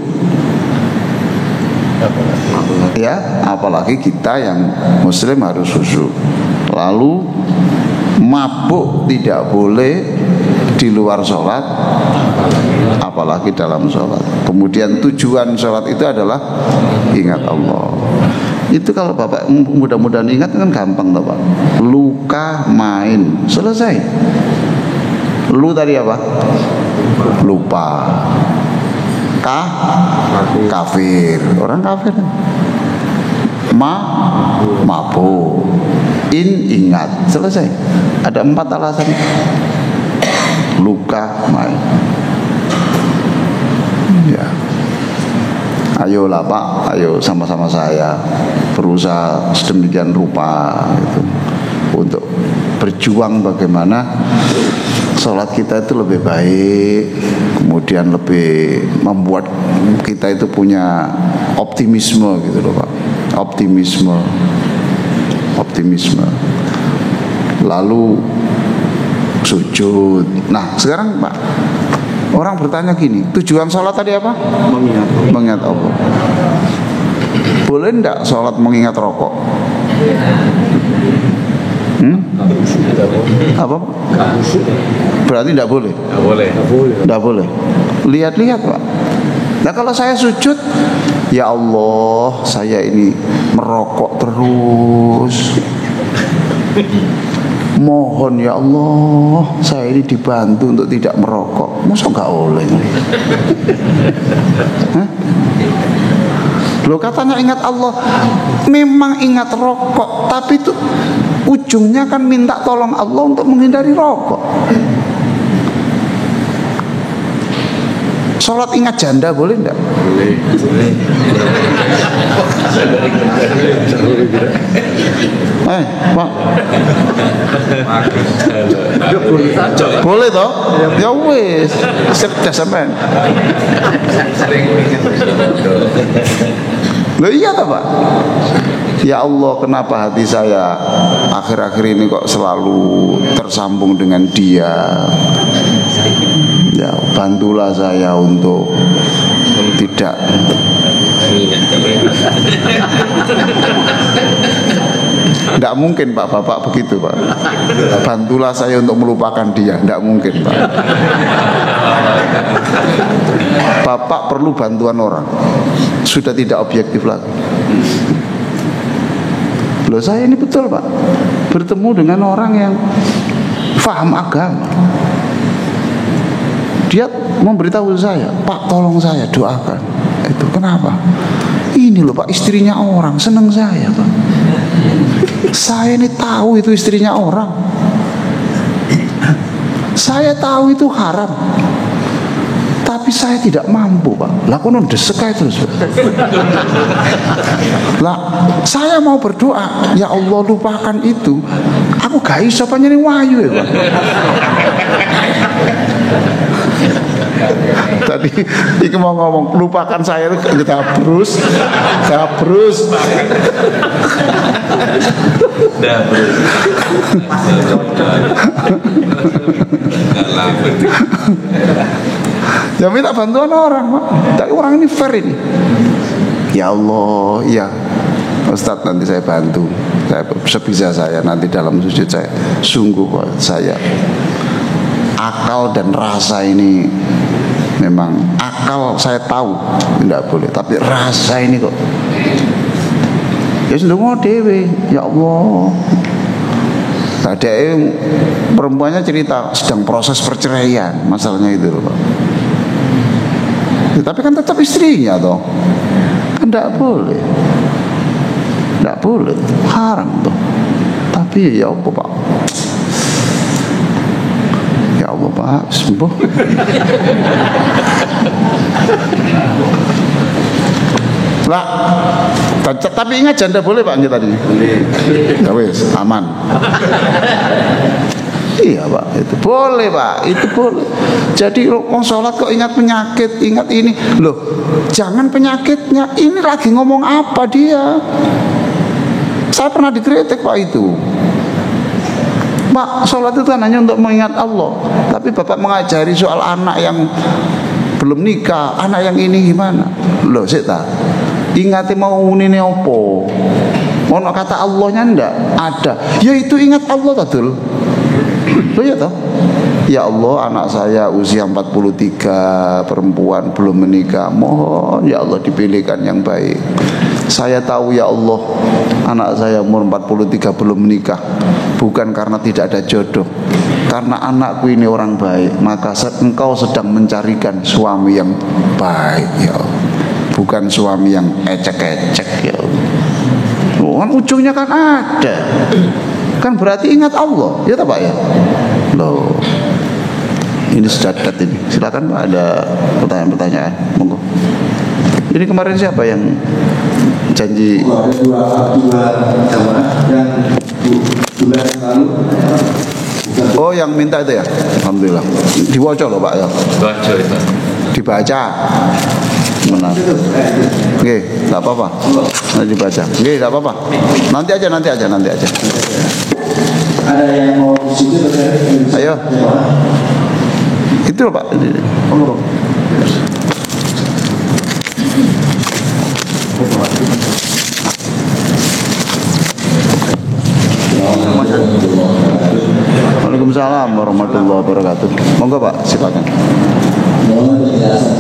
ya, apalagi kita yang muslim harus khusyuk. Lalu mabuk tidak boleh di luar sholat, apalagi dalam sholat. Kemudian tujuan sholat itu adalah ingat Allah. Itu kalau Bapak mudah-mudahan ingat kan gampang toh Pak. Luka main, selesai. Lu tadi apa? Lupa. Kafir. Orang kafir. Mabuk. Ingat. Selesai. Ada 4 alasan. Luka, main. Ya. Ayolah Pak, ayo sama-sama saya berusaha sedemikian rupa gitu, untuk berjuang bagaimana sholat kita itu lebih baik, kemudian lebih membuat kita itu punya optimisme gitu loh Pak. Optimisme. Lalu sujud. Nah sekarang Pak, orang bertanya gini, tujuan sholat tadi apa? Mengingat Allah. Boleh enggak sholat mengingat rokok? Apa? Berarti enggak boleh? Enggak boleh. Lihat-lihat Pak. Nah kalau saya sujud, ya Allah, saya ini merokok terus. Mohon ya Allah, saya ini dibantu untuk tidak merokok. Masa nggak boleh? Loh katanya ingat Allah, memang ingat rokok, tapi itu ujungnya kan minta tolong Allah untuk menghindari rokok. Sholat ingat janda boleh enggak? Boleh. Pak. Boleh toh? Ya wis, sudah sampean. Loh iya toh Pak? Ya Allah, kenapa hati saya akhir-akhir ini kok selalu tersambung dengan dia? Ya, bantulah saya untuk tidak tidak mungkin Pak, Bapak begitu Pak. Bantulah saya untuk melupakan dia. Tidak mungkin Pak. Bapak perlu bantuan orang. Sudah tidak objektif lagi. Loh saya ini betul Pak, bertemu dengan orang yang faham agama. Dia memberitahu saya, Pak tolong saya doakan. Itu kenapa? Ini loh Pak, istrinya orang, seneng saya Pak. Saya ini tahu itu istrinya orang. Saya tahu itu haram, tapi saya tidak mampu Pak. Lah kono desekai terus Pak. Lah saya mau berdoa, ya Allah lupakan itu. Aku gak iso panjenengan wayu ya Pak. Tadi iki mau ngomong lupakan saya itu gabrus. Ya minta bantuan orang Pak. Tapi orang ini fair ini. Ya Allah, ya Ustadz nanti saya bantu. Saya sebisa saya nanti dalam sujud saya. Sungguh Pak, saya akal dan rasa ini memang akal saya tahu tidak boleh, tapi rasa ini kok ya sudah mau dewe. Ya Allah, ada perempuannya cerita sedang proses perceraian, masalahnya itu loh Pak. Ya, tapi kan tetap istrinya toh, kan tidak boleh, haram toh. Tapi ya apa Pak, ya Allah Pak, sembuh. Lah, tapi ingat janda boleh Pak kita tadi. Ya wis, aman. Iya Pak, itu boleh Pak, itu boleh. Jadi mau sholat kok ingat penyakit, ingat ini. Loh, jangan penyakitnya, ini lagi ngomong apa dia. Saya pernah dikritik Pak itu. Pak, sholat itu kan hanya untuk mengingat Allah. Tapi Bapak mengajari soal anak yang belum nikah, anak yang ini gimana? Loh, Sita, ingati mau ini opo? Mau kata Allahnya ndak ada. Ya itu ingat Allah tadul. Loh ya toh? Ya Allah, anak saya usia 43, perempuan belum menikah. Mohon ya Allah dipilihkan yang baik. Saya tahu ya Allah, anak saya umur 43 belum menikah, bukan karena tidak ada jodoh, karena anakku ini orang baik, maka engkau sedang mencarikan suami yang baik ya, bukan suami yang ecek-ecek ya. Kan ujungnya kan ada, kan berarti ingat Allah ya tak Pak ya. Loh, ini sejadat ini. Silakan Pak, ada pertanyaan-pertanyaan, monggo. Ini kemarin siapa yang janji? Ada dua jamaah yang bulan lalu. Oh, yang minta itu ya? Alhamdulillah. Dibaca loh Pak ya? Baca itu. Dibaca. Benar. Oke, tak apa-apa. Nanti dibaca. Oke, tak apa-apa. Nanti aja. Ada yang mau situ terkait. Ayo. Itu loh Pak. Oh. Waalaikumsalam warahmatullahi wabarakatuh. Monggo Pak, silakan. Mohon penjelasan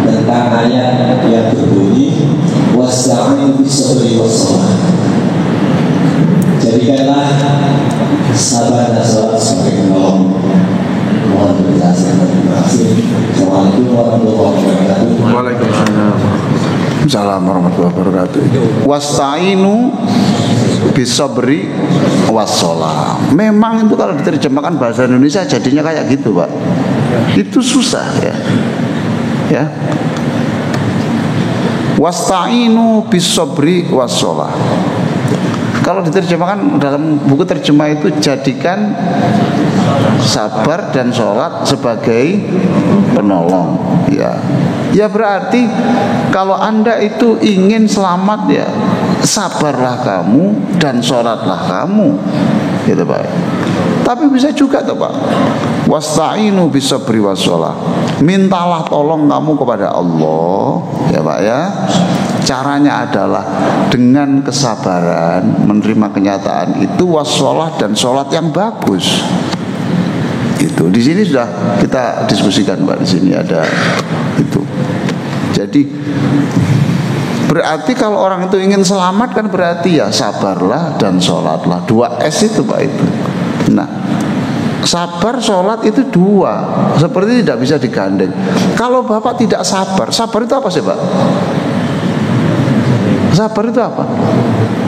tentang ayat yang berbunyi wasta'inu bis-sabri was-shalah. Jadikanlah sabar dan salat sebagai penolong. Mohon penjelasan. Terima kasih. Assalamualaikum warahmatullahi wabarakatuh. Waalaikumsalam. Waalaikumsalam warahmatullahi wabarakatuh. Wasta'inu bisabri wassalam. Memang itu kalau diterjemahkan bahasa Indonesia jadinya kayak gitu Pak. Itu susah ya. Ya. Wasta'inu bisabri wassalam. Kalau diterjemahkan dalam buku terjemah itu jadikan sabar dan sholat sebagai penolong. Ya. Ya berarti kalau Anda itu ingin selamat ya sabarlah kamu dan sholatlah kamu, gitu Pak. Tapi bisa juga tuh Pak. Wasta'inu bisabri wassalah. Mintalah tolong kamu kepada Allah, ya Pak ya. Caranya adalah dengan kesabaran menerima kenyataan itu, wassalah dan sholat yang bagus. Itu di sini sudah kita diskusikan Pak. Di sini ada itu. Jadi berarti kalau orang itu ingin selamat kan berarti ya sabarlah dan sholatlah. 2S itu Pak itu. Nah, sabar sholat itu 2, seperti tidak bisa digandeng. Kalau Bapak tidak sabar, sabar itu apa sih Pak? Sabar itu apa?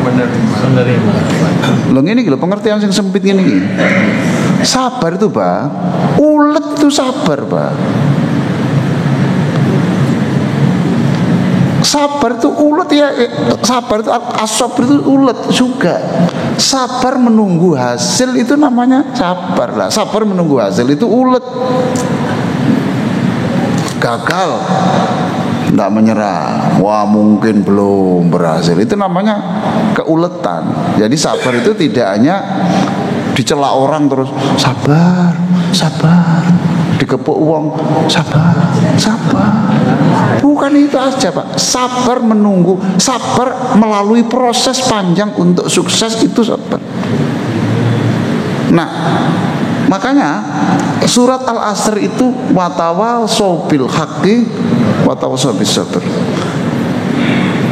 Menerima. Loh ini loh pengertian yang sempit gini. Sabar itu Pak, ulet itu sabar Pak. Sabar itu ulet ya, sabar itu as-sabr itu ulet juga. Sabar menunggu hasil itu namanya sabar lah. Sabar menunggu hasil itu ulet. Gagal, tidak menyerah. Wah mungkin belum berhasil. Itu namanya keuletan. Jadi sabar itu tidak hanya dicela orang terus sabar, sabar, dikepuk uang, sabar, sabar. Bukan itu aja Pak. Sabar menunggu, sabar melalui proses panjang untuk sukses itu sabar. Nah, makanya surat Al-Asr itu watawasau bil haqqi watawasau bis sabr.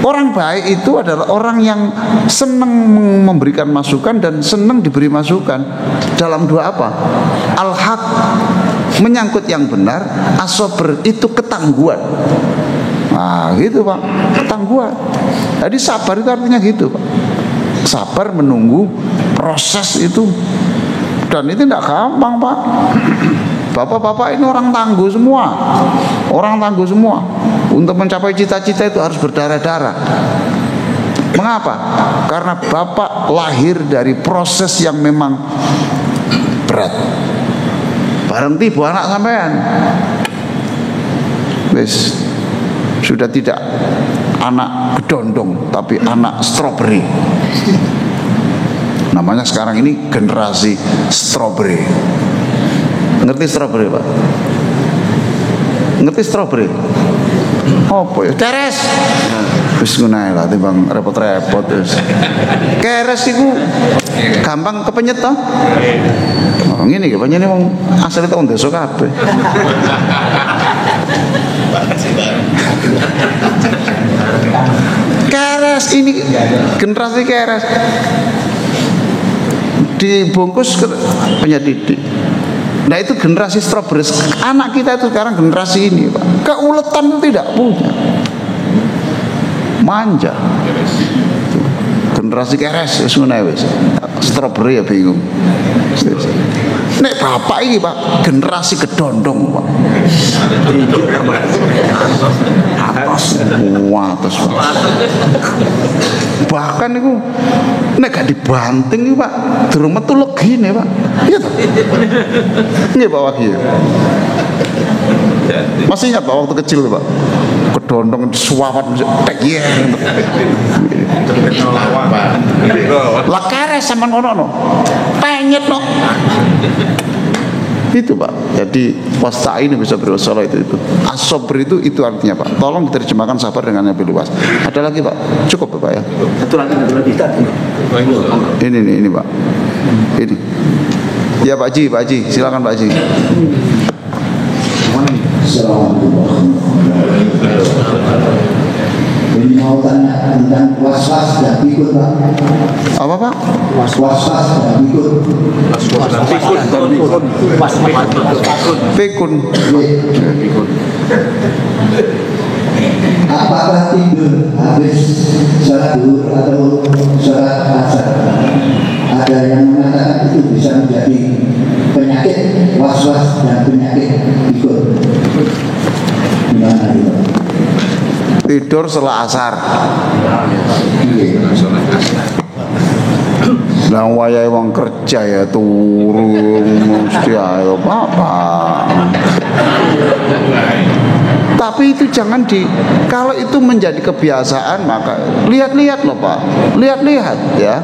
Orang baik itu adalah orang yang senang memberikan masukan dan senang diberi masukan. Dalam dua apa? Al-haq, menyangkut yang benar. As-sabr itu ketangguhan. Nah gitu Pak, ketangguhan. Jadi sabar itu artinya gitu Pak. Sabar menunggu proses itu. Dan itu tidak gampang Pak. Bapak-bapak ini orang tangguh semua. Orang tangguh semua. Untuk mencapai cita-cita itu harus berdarah-darah. Mengapa? Karena bapak lahir dari proses yang memang berat. Bareng tiba anak sampean, wis sudah tidak anak gedondong tapi anak stroberi. Namanya sekarang ini generasi stroberi. Ngerti stroberi Pak? Ngerti stroberi? Apa ya? Keres. Wis ngono lah timbang repot-repot terus. Keres iku gampang kepenyet toh? Oh, ngene iki panjenengan wong asli teko desa kabeh. Keres ini generasi keres. dibungkus penyelidik. Nah itu generasi strawberry. Anak kita itu sekarang generasi ini Pak, keuletan itu tidak punya, manja. Generasi keres wis strawberry ya bingung. Nek bapak ini Pak generasi kedondong Pak. Atas Pak. Bahkan itu nek gak dibanting nih Pak, durung metu legine Pak. Iya toh? Nggih Pak Wahyu. Masih ingat Pak waktu kecil Pak? Kedondong suawan tek yen. Lah keres sampean ngono no. Penyet no. Itu Pak. Jadi wasta'inu bisabri wassalah itu. As-sabr itu artinya Pak. Tolong diterjemahkan sabar dengan lebih luas. Ada lagi Pak? Cukup Pak ya? Satu lagi. Ini Pak. Ini. Ya Pak Haji, silakan Pak Haji. Assalamualaikum. Ini mau tanya tentang was-was dan pikun Pak. Apa Pak? Was-was dan pikun. Pikun. Apakah tidur habis sholat duhur atau sholat asar? Ada yang mengatakan itu bisa menjadi penyakit was-was dan penyakit pikun. Gimana itu? Tidur setelah asar. Nah wayahe wong kerja ya turu mesti ayo apa. Tapi itu jangan kalau itu menjadi kebiasaan maka lihat-lihat loh Pak. Lihat-lihat ya.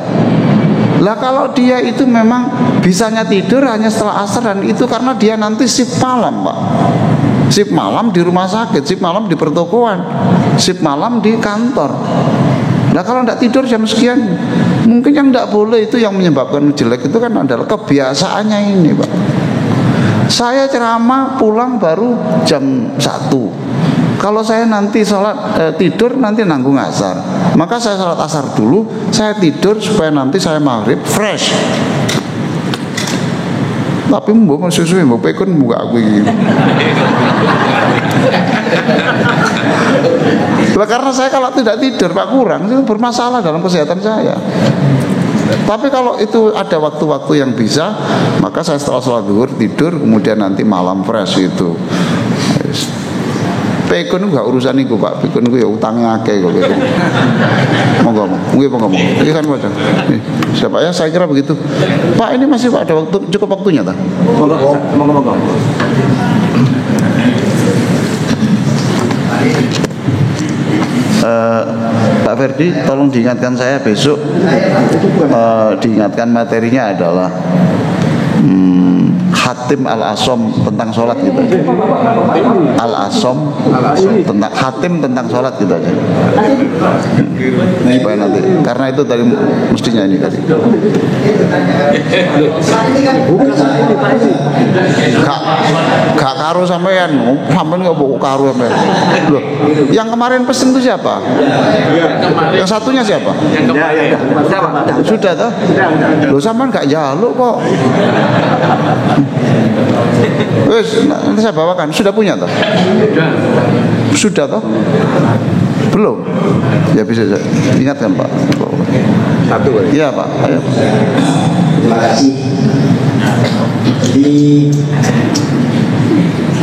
Lah kalau dia itu memang bisanya tidur hanya setelah asar dan itu karena dia nanti shift malam Pak. Shift malam di rumah sakit, shift malam di pertokoan, shift malam di kantor. Nah kalau tidak tidur jam sekian, mungkin yang tidak boleh itu yang menyebabkan jelek itu kan adalah kebiasaannya ini Pak. Saya ceramah pulang baru jam 1. Kalau saya nanti tidur nanti nanggung asar, maka saya sholat asar dulu, saya tidur supaya nanti saya maghrib fresh. Tapi mbok susu mbok pekun mbok aku iki. Lah karena saya kalau tidak tidur Pak kurang itu bermasalah dalam kesehatan saya. Tapi kalau itu ada waktu-waktu yang bisa, maka saya setelah sholat zuhur tidur, kemudian nanti malam fresh itu. Pekun gak urusan itu Pak, pekun itu ya utangnya akeh kok gitu. Monggo, ngomong. Ini kan wajar. Siapa ya? Saya kira begitu. Pak ini masih ada waktu, cukup waktunya tak? Monggo. Pak Ferdi, tolong diingatkan saya besok. Diingatkan materinya adalah Hatim Al-Asom tentang sholat gitu aja. Al-Asom tentang Hatim tentang sholat gitu aja. Supaya nanti, karena itu tadi mestinya ini tadi. Gak karo sampean, sampean nggak bawa karo sampean. Loh, yang kemarin pesen itu siapa? Yang satunya siapa? Sudah toh? Loh sampean gak jaluk kok. Wes, nanti saya bawakan. Sudah punya toh? Sudah toh? Belum? Ya bisa saya ingatkan Pak. Satu Pak. Iya Pak. Ayo. Terima kasih. Di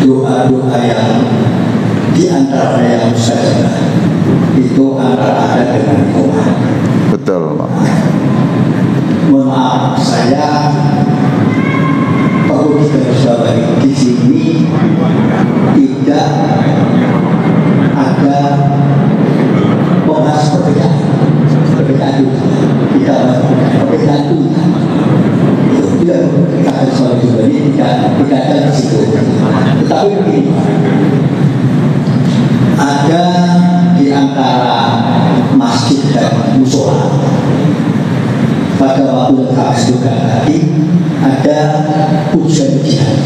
doa-doa yang di antara yang mustajabah itu antara ada dengan doa. Betul Pak. Mohon maaf, saya perlu digarisbawahi di sini tidak ada membahas perbedaan itu, tidak perbedaan itu. Tidak kita harus selalu ini tidak ada di situ. Tetapi begini, ada di antara masjid dan musola pada waktu Kamis juga tadi ada ujian-ujian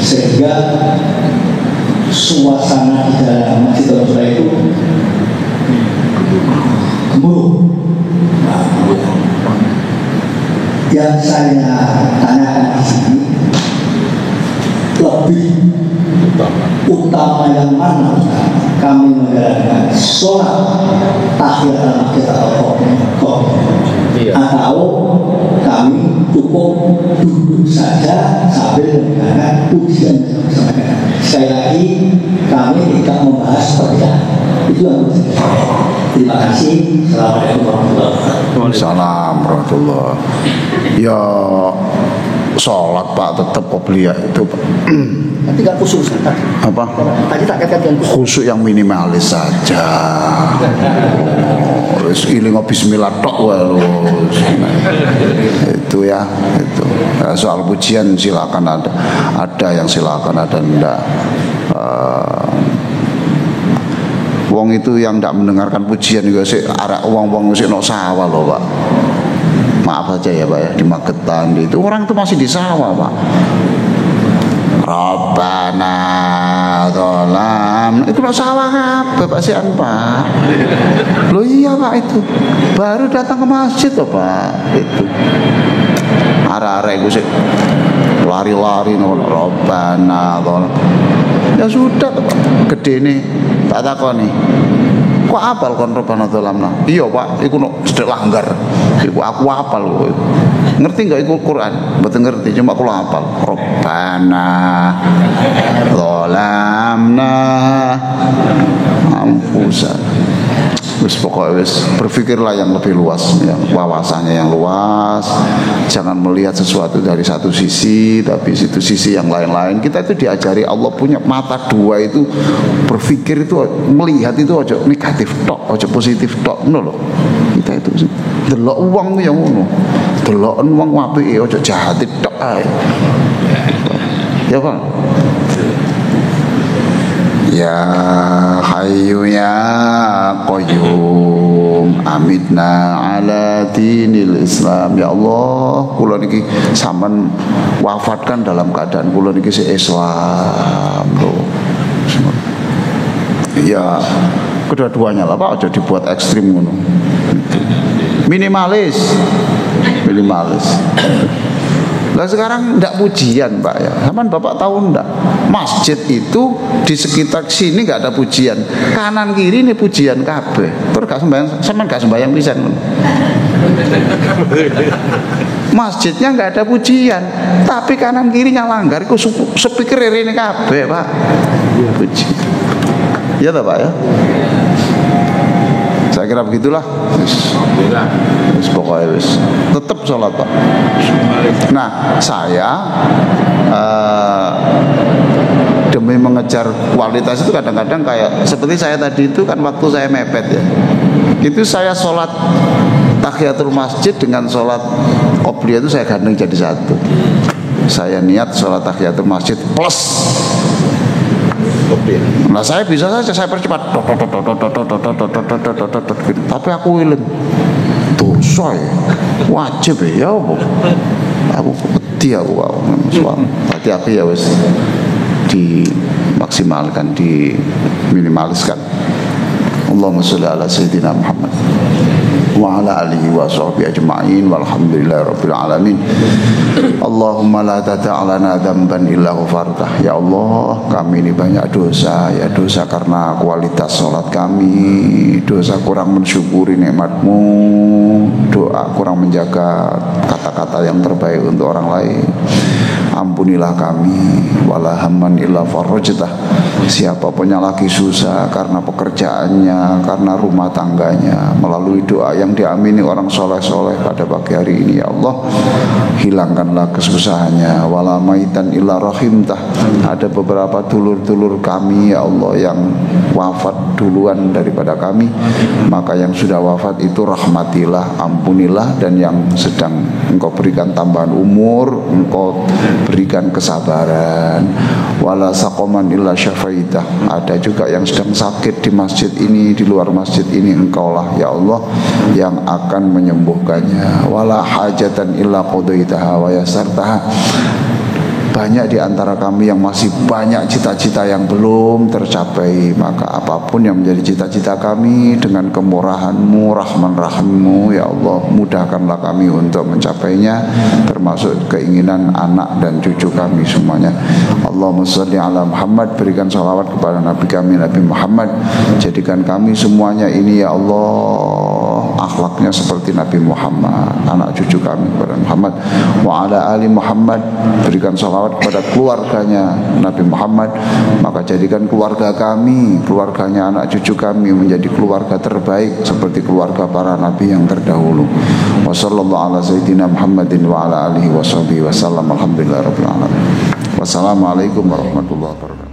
sehingga suasana di dalam masjid musola itu gemuruh. Yang saya tanyakan di sini lebih utama yang mana kami menjalankan sholat tahiyatul masjid atau kami cukup duduk saja sambil mendengarkan pujian bersama. Sekali lagi kami tidak membahas pekerjaan. Itu yang saya. Terima kasih. Assalamualaikum warahmatullahi wabarakatuh. Waalaikumsalam warahmatullahi. Ya sholat Pak tetap obliya itu Pak. Tapi nggak khusus kan? Apa? Tadi tak katakan yang khusus. Khusyuk yang minimalis saja. Terus ilingo bismillah tok wae lho. Itu ya, itu. Ya, soal pujian silakan ada yang silakan, ada enggak. Wong itu yang tidak mendengarkan pujian juga sih arek wong-wong sih nok sawah loh Pak. Maaf aja ya Pak ya, di Magetan itu orang itu masih di sawah Pak. Rabbana dzalam itu nok sawah apa Pak sian Pak. Loh iya Pak itu. Baru datang ke masjid loh Pak itu. Arek-arek itu sih lari-lari nol Rabbana dzalam. Ya sudah Pak, gede nih tak takoni. Kok apal kon Rabbana dzalamna? Iya Pak, iku nok sedek langgar. Iku aku apal kok. Ngerti enggak iku Quran? Mboten ngerti, cuma kula apal. Rabbana dzalamna anfusana. Wis pokoknya wis berpikirlah yang lebih luas, yang wawasannya yang luas. Jangan melihat sesuatu dari satu sisi, tapi situ sisi yang lain-lain. Kita itu diajari Allah punya mata dua itu, berpikir itu melihat itu ojo negatif tok, ojo positif tok, ngono lho. Kita itu delok uang yang ngono. Delok uang apike ojo jahat tok ae. Ya Pak. Ya Hayyu ya Qayyum amitna ala dinil Islam. Ya Allah, kula niki sampean wafatkan dalam keadaan kula niki Islam loh. Ya kedua-duanya lah Pak, aja dibuat ekstrim ngono. Minimalis. Lah sekarang ndak pujian Pak ya. Sampean Bapak tahu ndak? Masjid itu di sekitar sini nggak ada pujian. Kanan kiri ini pujian kabeh. Terus gak sembahyang, sampean gak sembahyang pisan. Masjidnya nggak ada pujian, tapi kanan kirinya langgar. Iku speaker rene kabeh Pak. Puji. Ya toh Pak ya. Saya kira begitulah. Wis pokoknya wis tetap sholat Pak. Nah saya demi mengejar kualitas itu kadang-kadang kayak seperti saya tadi itu kan waktu saya mepet ya, itu saya sholat tahiyatul masjid dengan sholat qobliyah itu saya gandeng jadi satu. Saya niat sholat tahiyatul masjid plus. Nah saya bisa saja saya percepat, tapi aku willing dosa ya, wajib ya apa? Aku wedi aku soal. Berarti aku ya wis dimaksimalkan, diminimaliskan. Allahumma sholli ala sayyidina Muhammad wa ala alihi wa sahbihi ajma'in walhamdulillahi rabbil alamin. Allahumma la tata'alana dzamban illa ghafartah. Ya Allah, kami ini banyak dosa, ya dosa karena kualitas sholat kami, dosa kurang mensyukuri nikmat-Mu, doa kurang menjaga kata-kata yang terbaik untuk orang lain. Ampunilah kami, wala hamman illa farajtah. Siapapun yang lagi susah karena pekerjaannya, karena rumah tangganya, melalui doa yang diamini orang soleh-soleh pada pagi hari ini, ya Allah, hilangkanlah kesusahannya. Wala maitan illa rahimtah. Ada beberapa dulur-dulur kami, ya Allah, yang wafat duluan daripada kami, maka yang sudah wafat itu rahmatilah, ampunilah, dan yang sedang Engkau berikan tambahan umur, Engkau berikan kesabaran. Wala saqaman illa syafaitah. Ada juga yang sedang sakit di masjid ini, di luar masjid ini, Engkaulah ya Allah yang akan menyembuhkannya. Wala hajatan illa qadaitaha wa yasartaha. banyak di antara kami yang masih banyak cita-cita yang belum tercapai. Maka apapun yang menjadi cita-cita kami, dengan kemurahan-Mu, rahman rahim-Mu, ya Allah, mudahkanlah kami untuk mencapainya, termasuk keinginan anak dan cucu kami semuanya. Allahumma sholli ala Muhammad, berikan salawat kepada Nabi kami Nabi Muhammad. Jadikan kami semuanya ini ya Allah akhlaknya seperti Nabi Muhammad, anak cucu kami kepada Muhammad. Wa ala ali Muhammad, berikan salawat kepada keluarganya Nabi Muhammad. Maka jadikan keluarga kami, keluarganya anak cucu kami menjadi keluarga terbaik seperti keluarga para nabi yang terdahulu. Wa sallallahu ala sayyidina Muhammadin wa ala alihi wa sahbihi wa sallam. Alhamdulillahirabbil alamin. Wassalamualaikum warahmatullahi wabarakatuh.